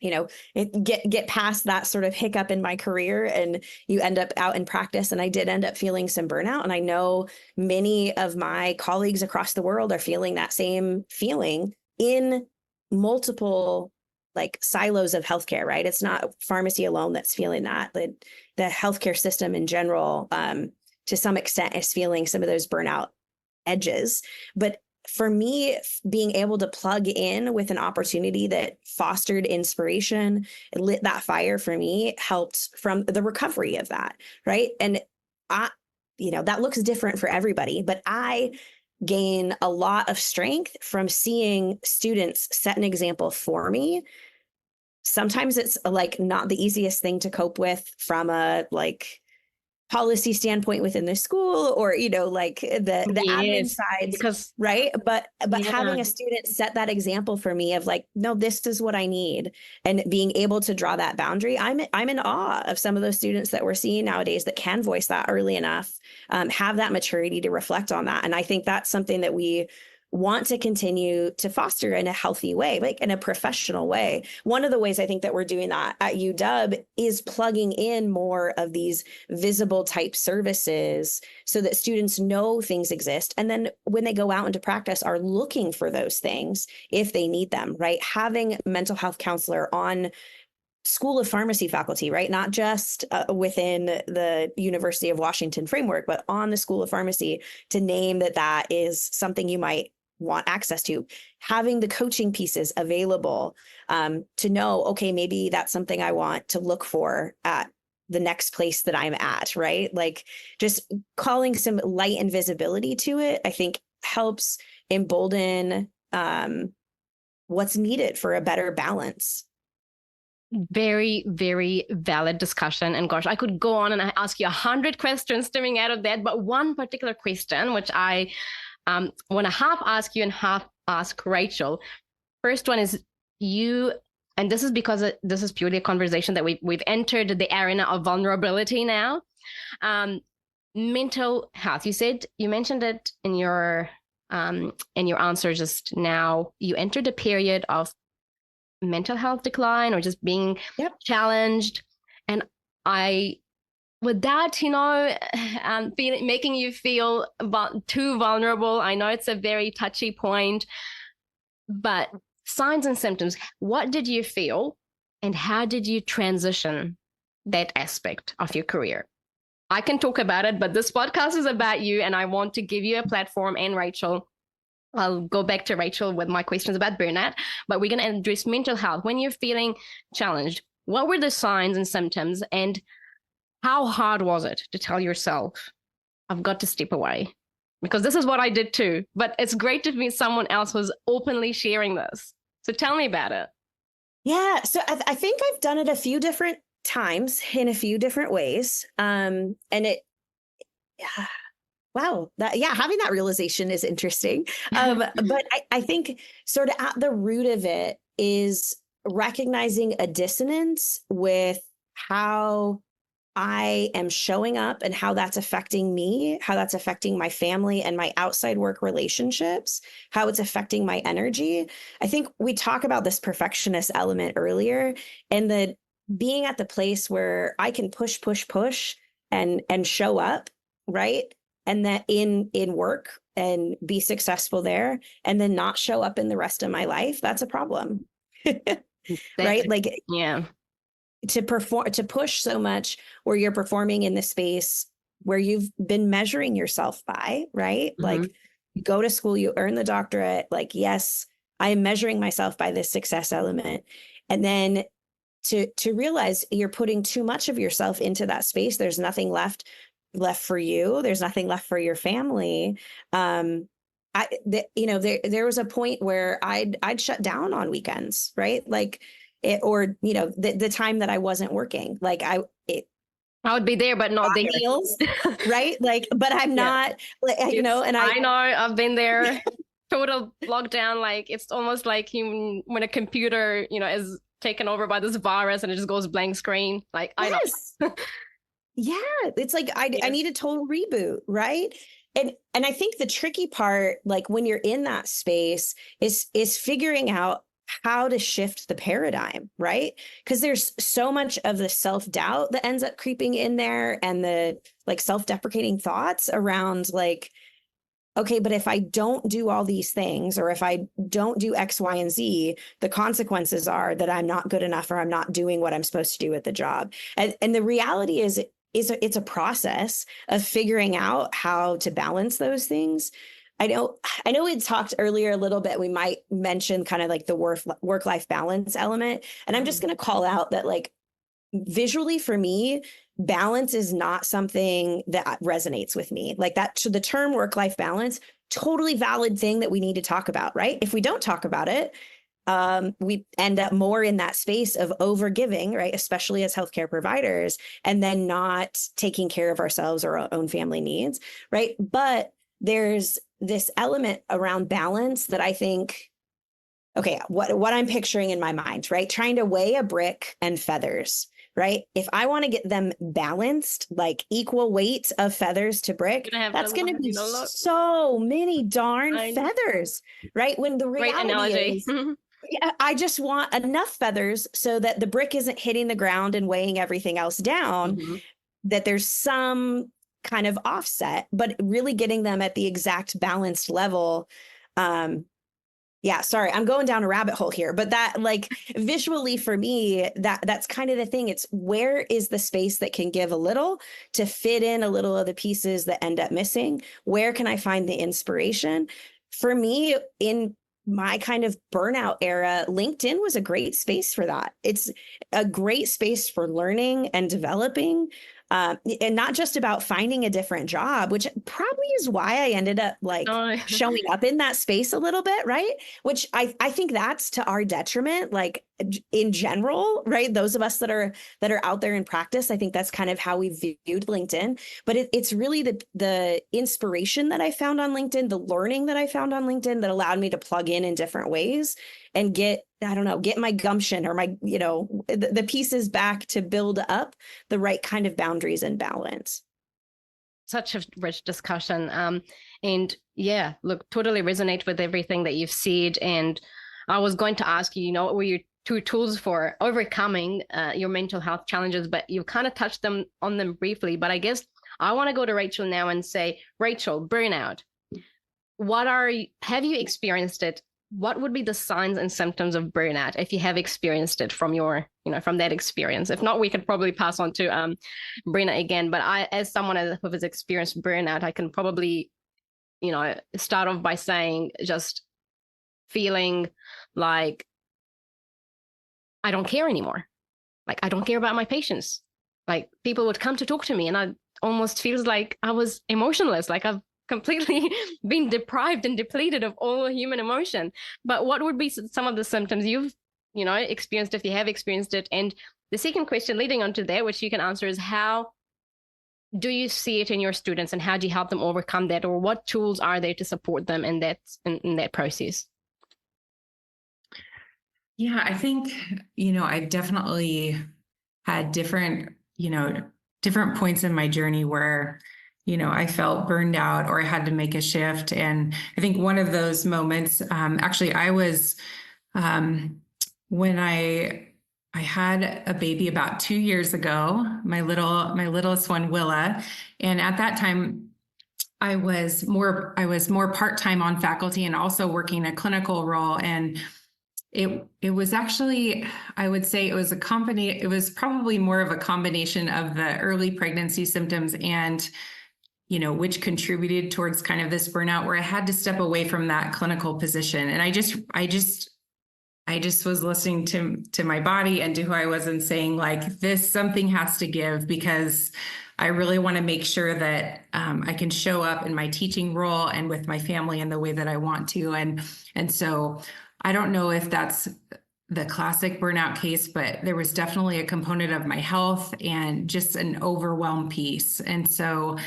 know, get past that sort of hiccup in my career and you end up out in practice. And I did end up feeling some burnout. And I know many of my colleagues across the world are feeling that same feeling in multiple like silos of healthcare, right? It's not pharmacy alone that's feeling that. The healthcare system in general, to some extent, is feeling some of those burnout edges. But for me, being able to plug in with an opportunity that fostered inspiration, it lit that fire for me, helped from the recovery of that, right? And that looks different for everybody, but I gain a lot of strength from seeing students set an example for me. Sometimes it's like not the easiest thing to cope with from a like policy standpoint within the school, or like the admin sides, because right? But having a student set that example for me of like, no, this is what I need, and being able to draw that boundary, I'm in awe of some of those students that we're seeing nowadays that can voice that early enough, have that maturity to reflect on that. And I think that's something that we want to continue to foster in a healthy way, like in a professional way. One of the ways I think that we're doing that at UW is plugging in more of these visible type services so that students know things exist. And then when they go out into practice are looking for those things if they need them, right? Having a mental health counselor on School of Pharmacy faculty, right? Not just within the University of Washington framework, but on the School of Pharmacy, to name that is something you might want access to, having the coaching pieces available, to know, okay, maybe that's something I want to look for at the next place that I'm at, right? Like just calling some light and visibility to it, I think helps embolden what's needed for a better balance. Very, very valid discussion. And gosh, I could go on and ask you 100 questions stemming out of that. But one particular question, which I want to half ask you and half ask Rachel. First one is you, and this is because this is purely a conversation that we've entered the arena of vulnerability now. Mental health. You mentioned it in your answer just now. You entered a period of mental health decline or just being challenged, and with that, making you feel too vulnerable. I know it's a very touchy point, but signs and symptoms, what did you feel and how did you transition that aspect of your career? I can talk about it, but this podcast is about you and I want to give you a platform. And Rachel, I'll go back to Rachel with my questions about burnout, but we're going to address mental health. When you're feeling challenged, what were the signs and symptoms, and how hard was it to tell yourself, I've got to step away? Because this is what I did too, but it's great to meet someone else who's openly sharing this. So tell me about it. Yeah, so I think I've done it a few different times in a few different ways. And wow, having that realization is interesting. But I think sort of at the root of it is recognizing a dissonance with how I am showing up and how that's affecting me, how that's affecting my family and my outside work relationships, how it's affecting my energy. I think we talk about this perfectionist element earlier, and the being at the place where I can push and show up, right? And that in work and be successful there, and then not show up in the rest of my life, that's a problem. Right? Like, yeah. To push so much where you're performing in the space where you've been measuring yourself by, right? Mm-hmm. Like, you go to school, you earn the doctorate, like, yes, I am measuring myself by this success element. And then to realize you're putting too much of yourself into that space, there's nothing left for you, there's nothing left for your family. There was a point where I'd shut down on weekends, right? Like, the time that I wasn't working, like I would be there, but not there. Meals, right? Like, but I'm not, like, and I know I've been there. Total lockdown. Like, it's almost like when a computer, is taken over by this virus and it just goes blank screen. Like, yes. I know. Yeah, it's like I need a total reboot, right? And I think the tricky part, like when you're in that space, is figuring out how to shift the paradigm, right? Because there's so much of the self-doubt that ends up creeping in there, and the like self-deprecating thoughts around like, okay, but if I don't do all these things, or if I don't do X, Y, and Z, the consequences are that I'm not good enough, or I'm not doing what I'm supposed to do at the job. And the reality is it's a process of figuring out how to balance those things. I know we talked earlier a little bit, we might mention kind of like the work-life balance element. And I'm just going to call out that, like, visually for me, balance is not something that resonates with me. Like, that, the term work-life balance, totally valid thing that we need to talk about, right? If we don't talk about it, we end up more in that space of overgiving, right? Especially as healthcare providers, and then not taking care of ourselves or our own family needs, right? But there's this element around balance that I think, okay, what I'm picturing in my mind, right? Trying to weigh a brick and feathers, right? If I want to get them balanced, like equal weight of feathers to brick, that's going to be so many darn feathers, right? When the reality is, I just want enough feathers so that the brick isn't hitting the ground and weighing everything else down, that there's some kind of offset, but really getting them at the exact balanced level. Yeah, sorry, I'm going down a rabbit hole here, but that, like, visually for me, that's kind of the thing. It's where is the space that can give a little to fit in a little of the pieces that end up missing? Where can I find the inspiration? For me, in my kind of burnout era, LinkedIn was a great space for that. It's a great space for learning and developing. And not just about finding a different job, which probably is why I ended up like showing up in that space a little bit, right? Which I think that's to our detriment, like in general, right? Those of us that are out there in practice, I think that's kind of how we viewed LinkedIn. But it's really the inspiration that I found on LinkedIn, the learning that I found on LinkedIn that allowed me to plug in different ways and get my gumption or my, the pieces back to build up the right kind of boundaries and balance. Such a rich discussion. And yeah, look, totally resonate with everything that you've said. And I was going to ask you, what were your 2 tools for overcoming your mental health challenges, but you kind of touched on them briefly. But I guess I want to go to Rachel now and say, Rachel, burnout. Have you experienced it? What would be the signs and symptoms of burnout if you have experienced it from from that experience? If not, we could probably pass on to Brina again. But as someone who has experienced burnout, I can probably, start off by saying just feeling like I don't care anymore. Like, I don't care about my patients. Like, people would come to talk to me and I almost feels like I was emotionless. Like, I've completely been deprived and depleted of all human emotion. But what would be some of the symptoms you've, experienced, if you have experienced it? And the second question leading on to that, which you can answer, is how do you see it in your students and how do you help them overcome that? Or what tools are there to support them in that process? Yeah, I think, I definitely had different points in my journey where, I felt burned out or I had to make a shift. And I think one of those moments, actually, I was, when I had a baby about 2 years ago, my littlest one, Willa. And at that time, I was more part-time on faculty and also working a clinical role. And it was actually, I would say it was probably more of a combination of the early pregnancy symptoms and, which contributed towards kind of this burnout where I had to step away from that clinical position. And I just was listening to my body and to who I was and saying, like, something has to give, because I really want to make sure that I can show up in my teaching role and with my family in the way that I want to. And so I don't know if that's the classic burnout case, but there was definitely a component of my health and just an overwhelmed piece. And so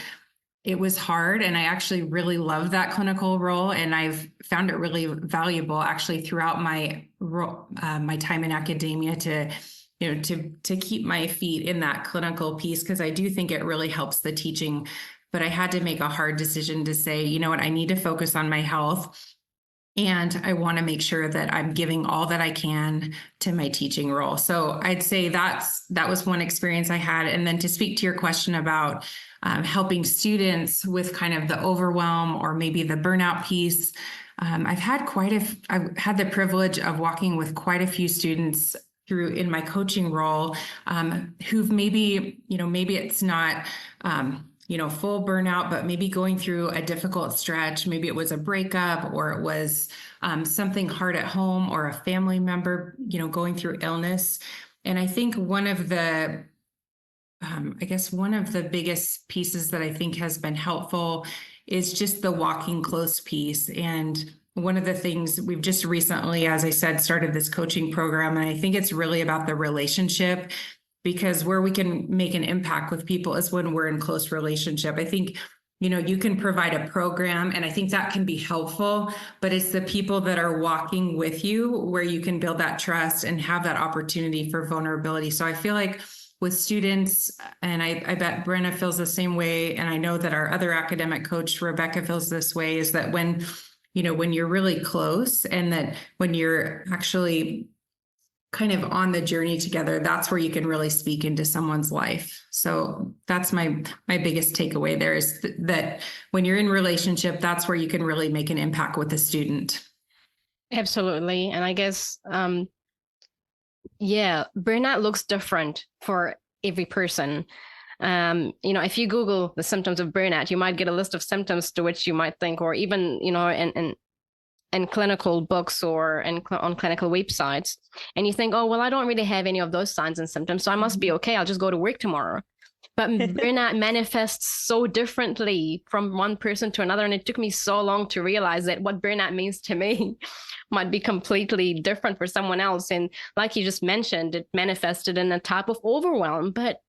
it was hard, and I actually really love that clinical role, and I've found it really valuable actually throughout my time in academia to keep my feet in that clinical piece, because I do think it really helps the teaching. But I had to make a hard decision to say, you know what, I need to focus on my health. And I want to make sure that I'm giving all that I can to my teaching role. So I'd say that was one experience I had. And then to speak to your question about helping students with kind of the overwhelm or maybe the burnout piece, I've had the privilege of walking with quite a few students in my coaching role who've maybe it's not full burnout, but maybe going through a difficult stretch. Maybe it was a breakup, or it was something hard at home, or a family member, going through illness. And I think one of the biggest pieces that I think has been helpful is just the walking close piece. And one of the things we've just recently, as I said, started this coaching program. And I think it's really about the relationship, because where we can make an impact with people is when we're in close relationship. I think, you can provide a program, and I think that can be helpful, but it's the people that are walking with you where you can build that trust and have that opportunity for vulnerability. So I feel like with students, and I bet Brenna feels the same way, and I know that our other academic coach, Rebecca, feels this way, is that when you're really close, and that when you're actually kind of on the journey together, that's where you can really speak into someone's life. So that's my biggest takeaway there, is that when you're in relationship, that's where you can really make an impact with a student. Absolutely. And I guess, burnout looks different for every person. If you Google the symptoms of burnout, you might get a list of symptoms to which you might think, or even, in clinical books or on clinical websites, and you think, oh, well, I don't really have any of those signs and symptoms, so I must be okay. I'll just go to work tomorrow. But burnout manifests so differently from one person to another. And it took me so long to realize that what burnout means to me might be completely different for someone else. And like you just mentioned, it manifested in a type of overwhelm. But,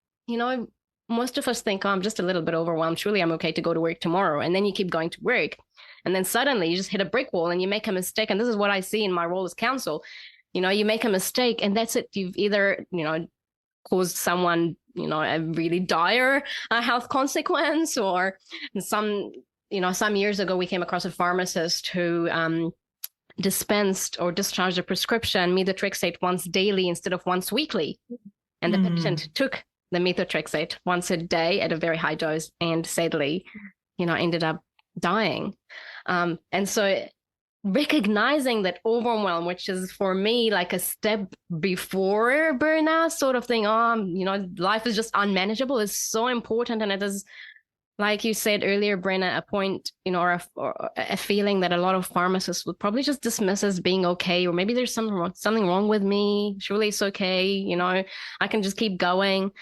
most of us think, oh, I'm just a little bit overwhelmed. Surely I'm okay to go to work tomorrow. And then you keep going to work. And then suddenly you just hit a brick wall and you make a mistake. And this is what I see in my role as counsel. You make a mistake and that's it. You've either, caused someone, a really dire health consequence, or some years ago, we came across a pharmacist who dispensed or discharged a prescription methotrexate once daily instead of once weekly. And the patient took the methotrexate once a day at a very high dose and sadly, ended up dying. And so recognizing that overwhelm, which is for me like a step before burnout sort of thing, life is just unmanageable, is so important. And it is, like you said earlier, Brenna, a point, or a feeling that a lot of pharmacists would probably just dismiss as being okay, or maybe there's something wrong with me. Surely it's okay. I can just keep going.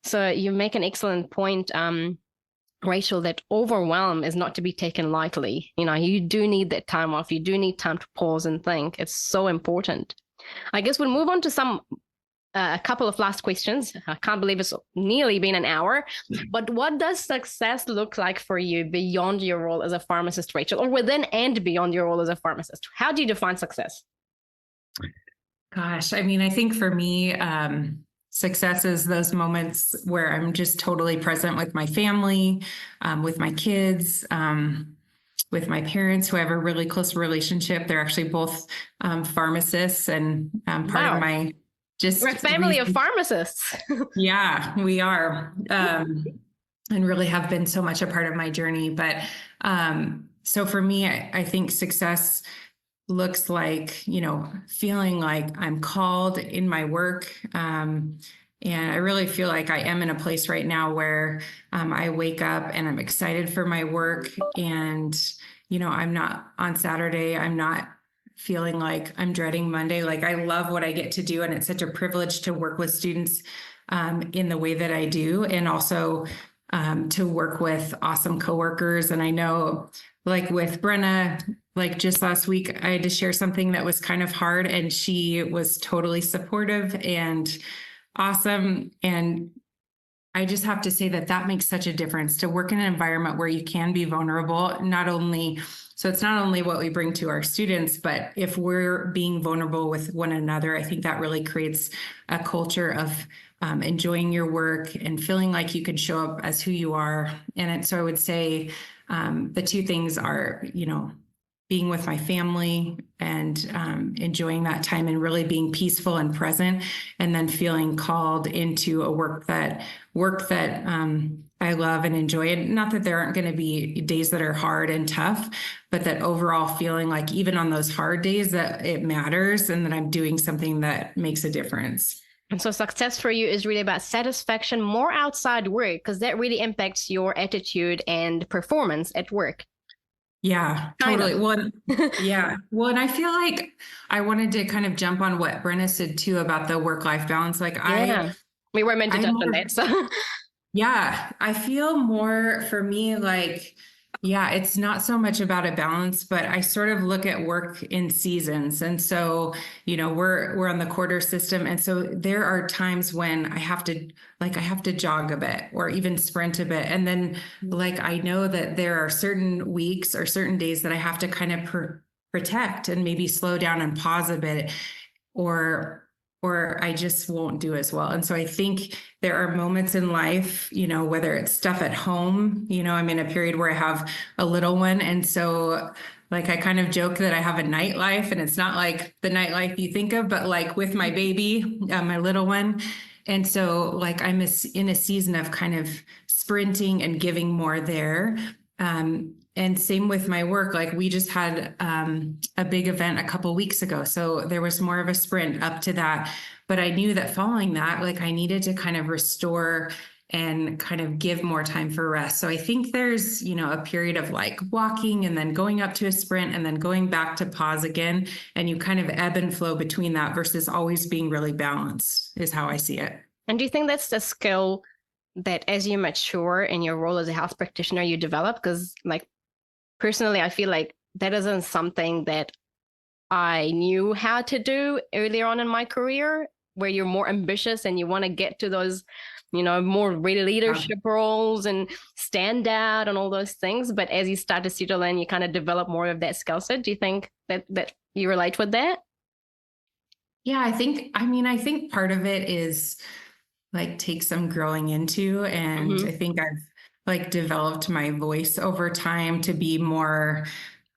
So you make an excellent point, Rachel, that overwhelm is not to be taken lightly. You do need that time off. You do need time to pause and think. It's so important. I guess we'll move on to a couple of last questions. I can't believe it's nearly been an hour, but what does success look like for you beyond your role as a pharmacist, Rachel, or within and beyond your role as a pharmacist? How do you define success? Gosh, I mean, I think for me, success is those moments where I'm just totally present with my family, with my kids, with my parents who I have a really close relationship. They're actually both pharmacists, and part of Wow. my just We're a family of reason- pharmacists. Yeah, we are. And really have been so much a part of my journey. But so for me, I think success looks like, feeling like I'm called in my work. And I really feel like I am in a place right now where I wake up and I'm excited for my work. And, I'm not on Saturday, I'm not feeling like I'm dreading Monday. Like, I love what I get to do. And it's such a privilege to work with students in the way that I do. And also to work with awesome coworkers. And I know, like with Brenna, like just last week, I had to share something that was kind of hard, and she was totally supportive and awesome. And I just have to say that makes such a difference to work in an environment where you can be vulnerable, so it's not only what we bring to our students, but if we're being vulnerable with one another, I think that really creates a culture of enjoying your work and feeling like you can show up as who you are. So I would say the two things are, being with my family and enjoying that time and really being peaceful and present, and then feeling called into a work that I love and enjoy. And not that there aren't going to be days that are hard and tough, but that overall feeling like even on those hard days that it matters and that I'm doing something that makes a difference. And so success for you is really about satisfaction more outside work, because that really impacts your attitude and performance at work. Yeah, totally. Well, yeah. Well, and I feel like I wanted to kind of jump on what Brenna said too about the work-life balance. Like we were meant to jump on that. So yeah, I feel more for me, like, it's not so much about a balance, but I sort of look at work in seasons. And so, we're on the quarter system. And so there are times when I have to jog a bit or even sprint a bit. And then I know that there are certain weeks or certain days that I have to kind of protect and maybe slow down and pause a bit, or I just won't do as well. And so I think there are moments in life, whether it's stuff at home, I'm in a period where I have a little one. And so I kind of joke that I have a nightlife, and it's not like the nightlife you think of, but with my baby, my little one. And so I'm in a season of kind of sprinting and giving more there. And same with my work. We just had a big event a couple weeks ago. So there was more of a sprint up to that. But I knew that following that, I needed to kind of restore and kind of give more time for rest. So I think there's, a period of walking and then going up to a sprint and then going back to pause again. And you kind of ebb and flow between that versus always being really balanced is how I see it. And do you think that's the skill that as you mature in your role as a health practitioner, you develop? Because personally, I feel like that isn't something that I knew how to do earlier on in my career, where you're more ambitious and you want to get to those, more really leadership roles and stand out and all those things. But as you start to settle in, you kind of develop more of that skill set. Do you think that you relate with that? Yeah, I think part of it is take some growing into. And I think I've developed my voice over time to be more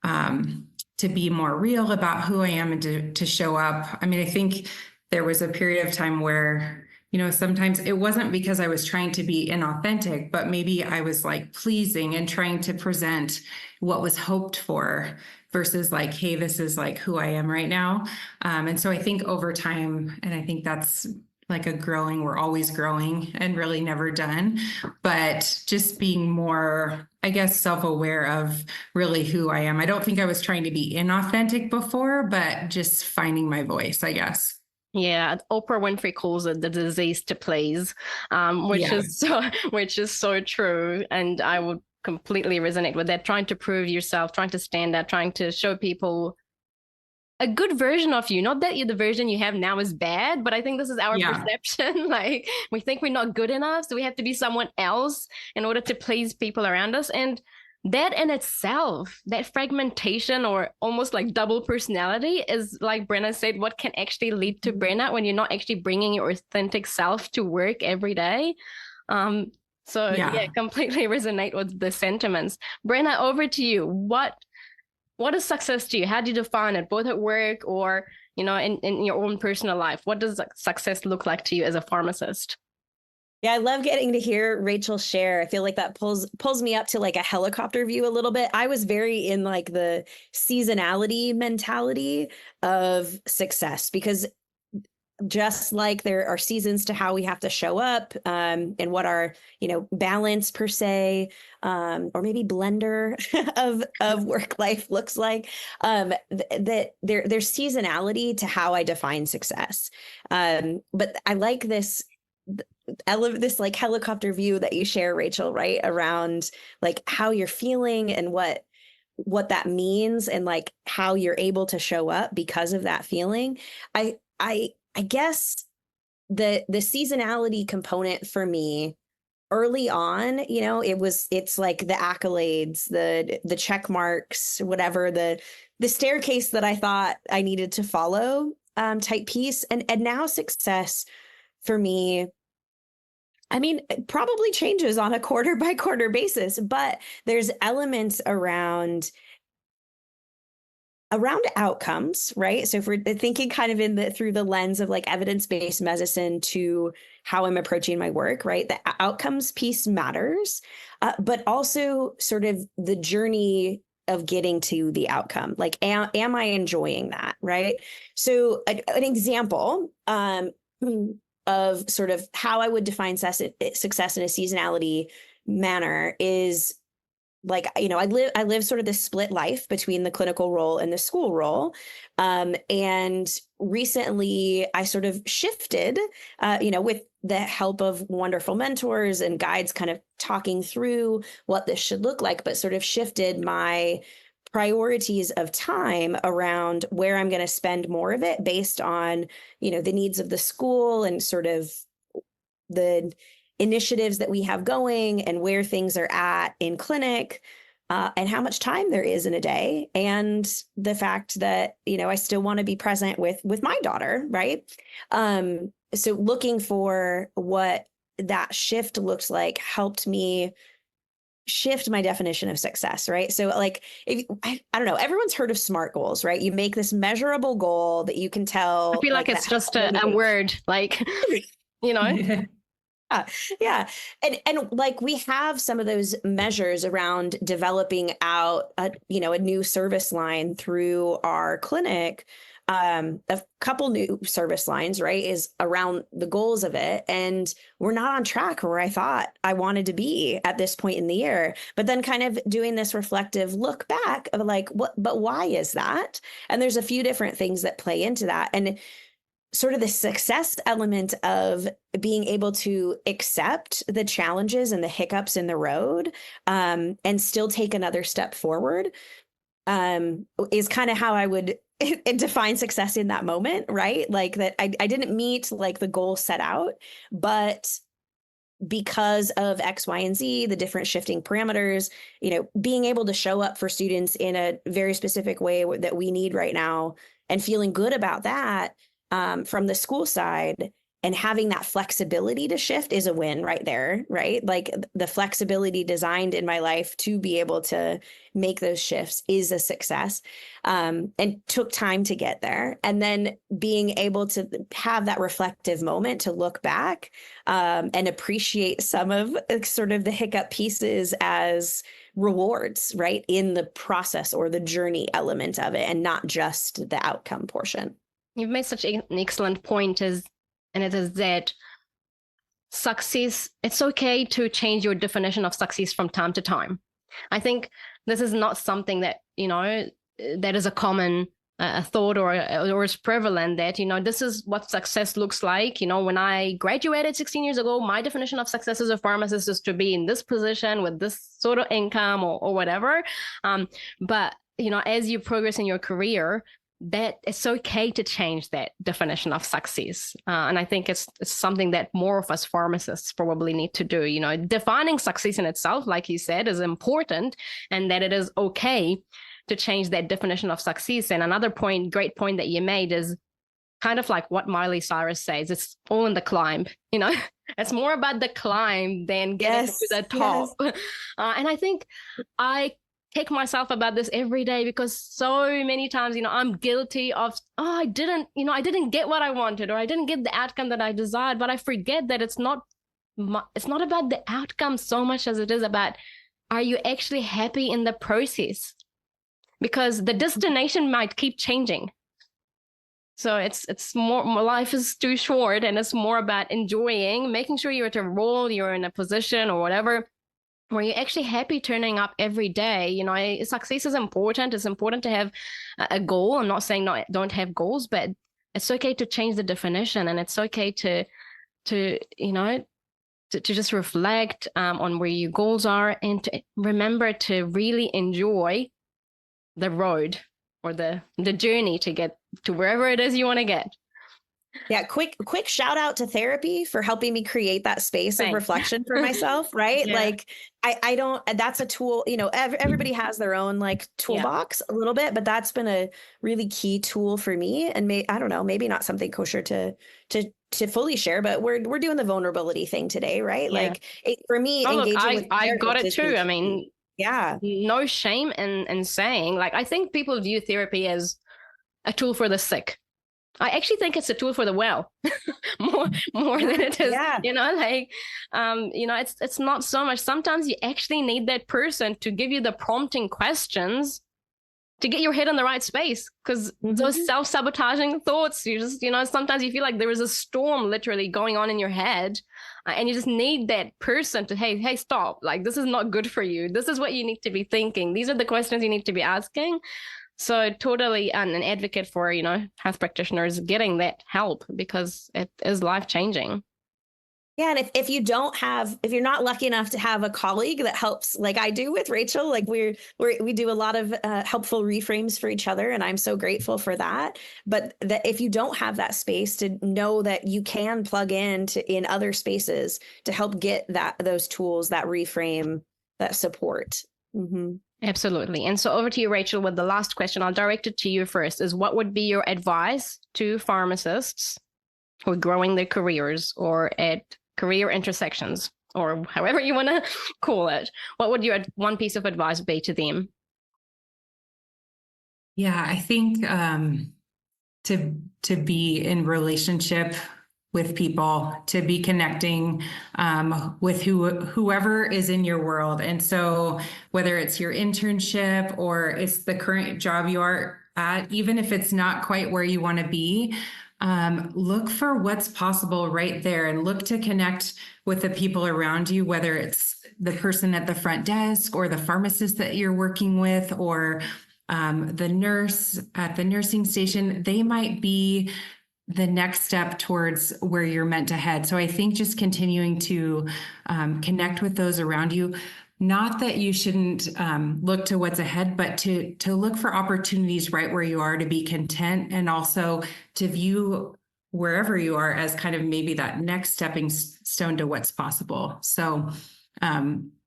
real about who I am and to show up. I think there was a period of time where, sometimes it wasn't because I was trying to be inauthentic, but maybe I was pleasing and trying to present what was hoped for versus hey, this is who I am right now. And so I think over time, and I think that's we're always growing and really never done, but just being more, I guess, self-aware of really who I am. I don't think I was trying to be inauthentic before, but just finding my voice, I guess. Yeah, Oprah Winfrey calls it the disease to please, which is so true. And I would completely resonate with that. Trying to prove yourself, trying to stand out, trying to show people a good version of you. Not that the version you have now is bad, but I think this is our perception. We think we're not good enough, so we have to be someone else in order to please people around us. And that in itself, that fragmentation or almost like double personality is, like Brenna said, what can actually lead to burnout when you're not actually bringing your authentic self to work every day. So completely resonate with the sentiments. Brenna, over to you. What is success to you? How do you define it, both at work or, in your own personal life? What does success look like to you as a pharmacist? Yeah, I love getting to hear Rachel share. I feel like that pulls me up to like a helicopter view a little bit. I was very in like the seasonality mentality of success, because just like there are seasons to how we have to show up, and what our, balance per se, or maybe blender of work life looks like, that there's seasonality to how I define success. But I like this like helicopter view that you share, Rachel, right? Around like how you're feeling and what that means, and like how you're able to show up because of that feeling. I guess the seasonality component for me early on, it's like the accolades, the check marks, whatever, the staircase that I thought I needed to follow, type piece. And now success for me, I mean, it probably changes on a quarter by quarter basis, but there's elements around outcomes, right? So if we're thinking kind of through the lens of like evidence-based medicine to how I'm approaching my work, right? The outcomes piece matters, but also sort of the journey of getting to the outcome. Like, am I enjoying that, right? So an example of sort of how I would define success in a seasonality manner is, like, I live sort of this split life between the clinical role and the school role. And recently I sort of shifted, with the help of wonderful mentors and guides kind of talking through what this should look like, but sort of shifted my priorities of time around where I'm going to spend more of it based on, the needs of the school and sort of the initiatives that we have going and where things are at in clinic, and how much time there is in a day, and the fact that, I still want to be present with my daughter, right? So looking for what that shift looks like helped me shift my definition of success, right? So like, I don't know, everyone's heard of SMART goals, right? You make this measurable goal that you can tell. I feel like it's just a word, like, Yeah. And like we have some of those measures around developing out a new service line through our clinic. A couple new service lines, right, is around the goals of it. And we're not on track where I thought I wanted to be at this point in the year. But then kind of doing this reflective look back of like, but why is that? And there's a few different things that play into that. And sort of the success element of being able to accept the challenges and the hiccups in the road, and still take another step forward, is kind of how I would define success in that moment, right? Like that I didn't meet like the goal set out, but because of X, Y, and Z, the different shifting parameters, being able to show up for students in a very specific way that we need right now, and feeling good about that, from the school side, and having that flexibility to shift is a win right there, right? Like the flexibility designed in my life to be able to make those shifts is a success, and took time to get there. And then being able to have that reflective moment to look back, and appreciate some of sort of the hiccup pieces as rewards, right? In the process or the journey element of it, and not just the outcome portion. You've made such an excellent point, and it is that success, it's okay to change your definition of success from time to time. I think this is not something that, that is a common thought or is prevalent, that, this is what success looks like. When I graduated 16 years ago, my definition of success as a pharmacist is to be in this position with this sort of income or whatever. But, as you progress in your career, that it's okay to change that definition of success. And I think it's something that more of us pharmacists probably need to do. You know, defining success in itself, like you said, is important, and that it is okay to change that definition of success. And another great point that you made is kind of like what Miley Cyrus says, it's all in the climb, you know, it's more about the climb than getting to the top. Yes. And I think I kick myself about this every day, because so many times, you know, I'm guilty of, I didn't get what I wanted, or I didn't get the outcome that I desired. But I forget that it's not about the outcome so much as it is about, are you actually happy in the process? Because the destination might keep changing. So it's more, life is too short, and it's more about enjoying, making sure you're at a role, you're in a position or whatever, where you're actually happy turning up every day. You know, success is important. It's important to have a goal. I'm not saying don't have goals, but it's okay to change the definition, and it's okay to you know, to just reflect on where your goals are, and to remember to really enjoy the road or the journey to get to wherever it is you want to get. Yeah, quick shout out to therapy for helping me create that space of reflection for myself, right? Yeah. Like I don't, that's a tool, you know, everybody has their own like toolbox a little bit, but that's been a really key tool for me. And I don't know, maybe not something kosher to fully share, but we're doing the vulnerability thing today, right? Yeah. Like for me, engaging with I got it too. I mean, yeah, no shame in saying, like, I think people view therapy as a tool for the sick. I actually think it's a tool for the well, more than it is, you know, like, you know, it's not so much. Sometimes you actually need that person to give you the prompting questions to get your head in the right space, because those self-sabotaging thoughts, you just, you know, sometimes you feel like there is a storm literally going on in your head, and you just need that person to, hey, stop, like, this is not good for you. This is what you need to be thinking. These are the questions you need to be asking. So totally an advocate for, you know, health practitioners getting that help, because it is life-changing. Yeah. And if you're not lucky enough to have a colleague that helps, like I do with Rachel, like we do a lot of helpful reframes for each other. And I'm so grateful for that. But that if you don't have that space, to know that you can plug in other spaces to help get those tools, that reframe, that support. Mm-hmm. Absolutely. And so over to you, Rachel, with the last question. I'll direct it to you first, is what would be your advice to pharmacists who are growing their careers or at career intersections, or however you want to call it? What would your one piece of advice be to them? Yeah, I think to be in relationship with people, to be connecting with whoever is in your world. And so whether it's your internship or it's the current job you are at, even if it's not quite where you want to be, look for what's possible right there, and look to connect with the people around you, whether it's the person at the front desk or the pharmacist that you're working with, or the nurse at the nursing station. They might be the next step towards where you're meant to head. So I think just continuing to connect with those around you. Not that you shouldn't look to what's ahead, but to look for opportunities right where you are, to be content, and also to view wherever you are as kind of maybe that next stepping stone to what's possible. So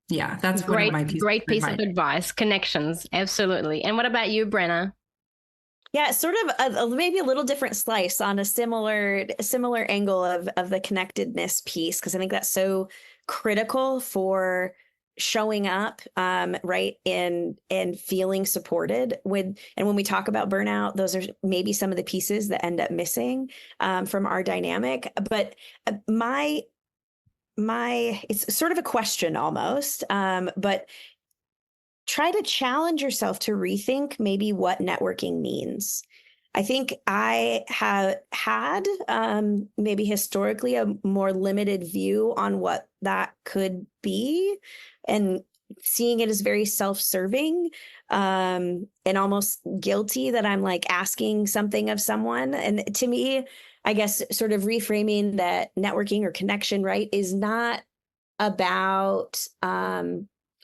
yeah, that's great piece of advice. Connections, absolutely. And what about you, Brenna? Yeah, sort of maybe a little different slice on a similar angle of the connectedness piece, because I think that's so critical for showing up right and feeling supported when we talk about burnout. Those are maybe some of the pieces that end up missing from our dynamic. But it's sort of a question almost, but try to challenge yourself to rethink maybe what networking means. I think I have had maybe historically a more limited view on what that could be, and seeing it as very self-serving and almost guilty that I'm like asking something of someone. And to me, I guess sort of reframing that networking or connection, right, is not about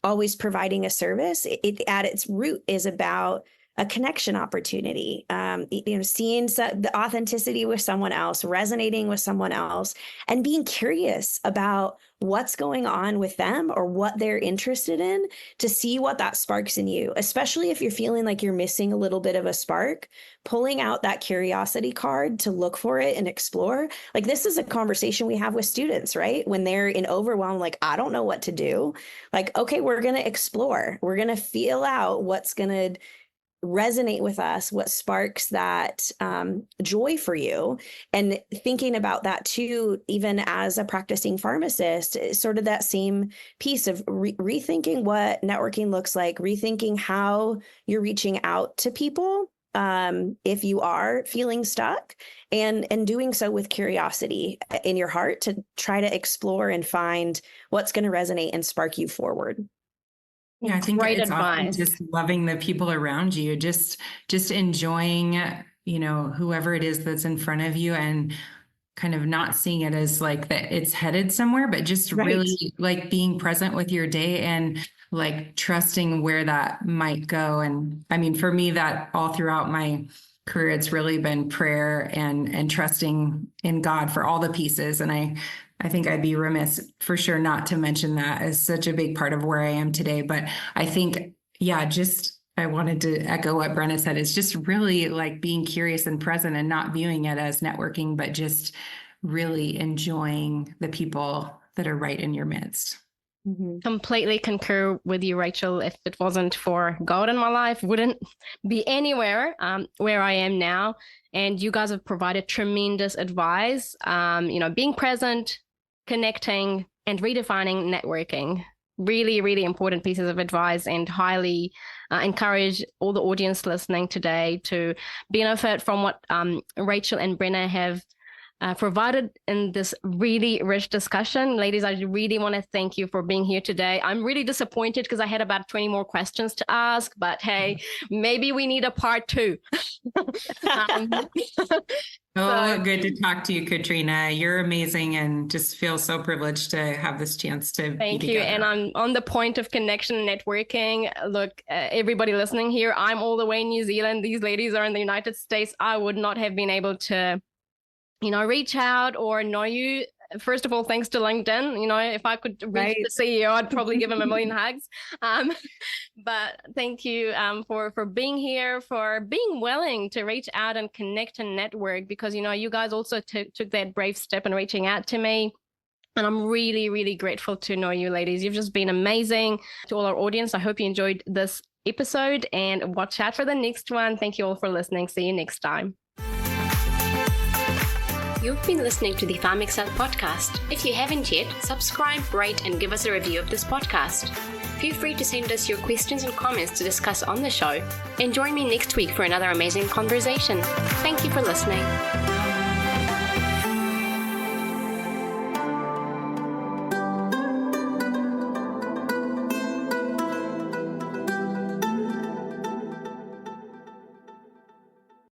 always providing a service. It at its root is about a connection opportunity, seeing the authenticity with someone else, resonating with someone else, and being curious about what's going on with them or what they're interested in, to see what that sparks in you, especially if you're feeling like you're missing a little bit of a spark. Pulling out that curiosity card to look for it and explore. Like, this is a conversation we have with students, right? When they're in overwhelm, like, I don't know what to do. Like, okay, we're going to explore. We're going to feel out what's going to resonate with us, what sparks that joy for you. And thinking about that too, even as a practicing pharmacist, is sort of that same piece of rethinking what networking looks like, rethinking how you're reaching out to people if you are feeling stuck, and doing so with curiosity in your heart to try to explore and find what's going to resonate and spark you forward. Yeah, I think Great it's often advice. just loving the people around you, just enjoying, whoever it is that's in front of you, and kind of not seeing it as like that it's headed somewhere, but just really like being present with your day and like trusting where that might go. And I mean, for me, that all throughout my career, it's really been prayer and trusting in God for all the pieces. And I think I'd be remiss for sure not to mention that as such a big part of where I am today. But I think, yeah, I wanted to echo what Brenna said. It's just really like being curious and present and not viewing it as networking, but just really enjoying the people that are right in your midst. Mm-hmm. Completely concur with you, Rachel. If it wasn't for God in my life, wouldn't be anywhere where I am now. And you guys have provided tremendous advice. Being present, connecting, and redefining networking. Really, really important pieces of advice, and highly encourage all the audience listening today to benefit from what Rachel and Brenna have provided in this really rich discussion. Ladies, I really want to thank you for being here today. I'm really disappointed because I had about 20 more questions to ask, but hey, maybe we need a part 2. Good to talk to you, Katrina. You're amazing, and just feel so privileged to have this chance to be Thank you. together. And I'm on the point of connection and networking. Look, everybody listening here, I'm all the way in New Zealand. These ladies are in the United States. I would not have been able to reach out or know you. First of all, thanks to LinkedIn. If I could reach the CEO, I'd probably give him a million hugs. But thank you for being here, for being willing to reach out and connect and network, because, you guys also took that brave step in reaching out to me. And I'm really, really grateful to know you, ladies. You've just been amazing. To all our audience, I hope you enjoyed this episode, and watch out for the next one. Thank you all for listening. See you next time. You've been listening to the PharmaXcel podcast. If you haven't yet, subscribe, rate, and give us a review of this podcast. Feel free to send us your questions and comments to discuss on the show. And join me next week for another amazing conversation. Thank you for listening.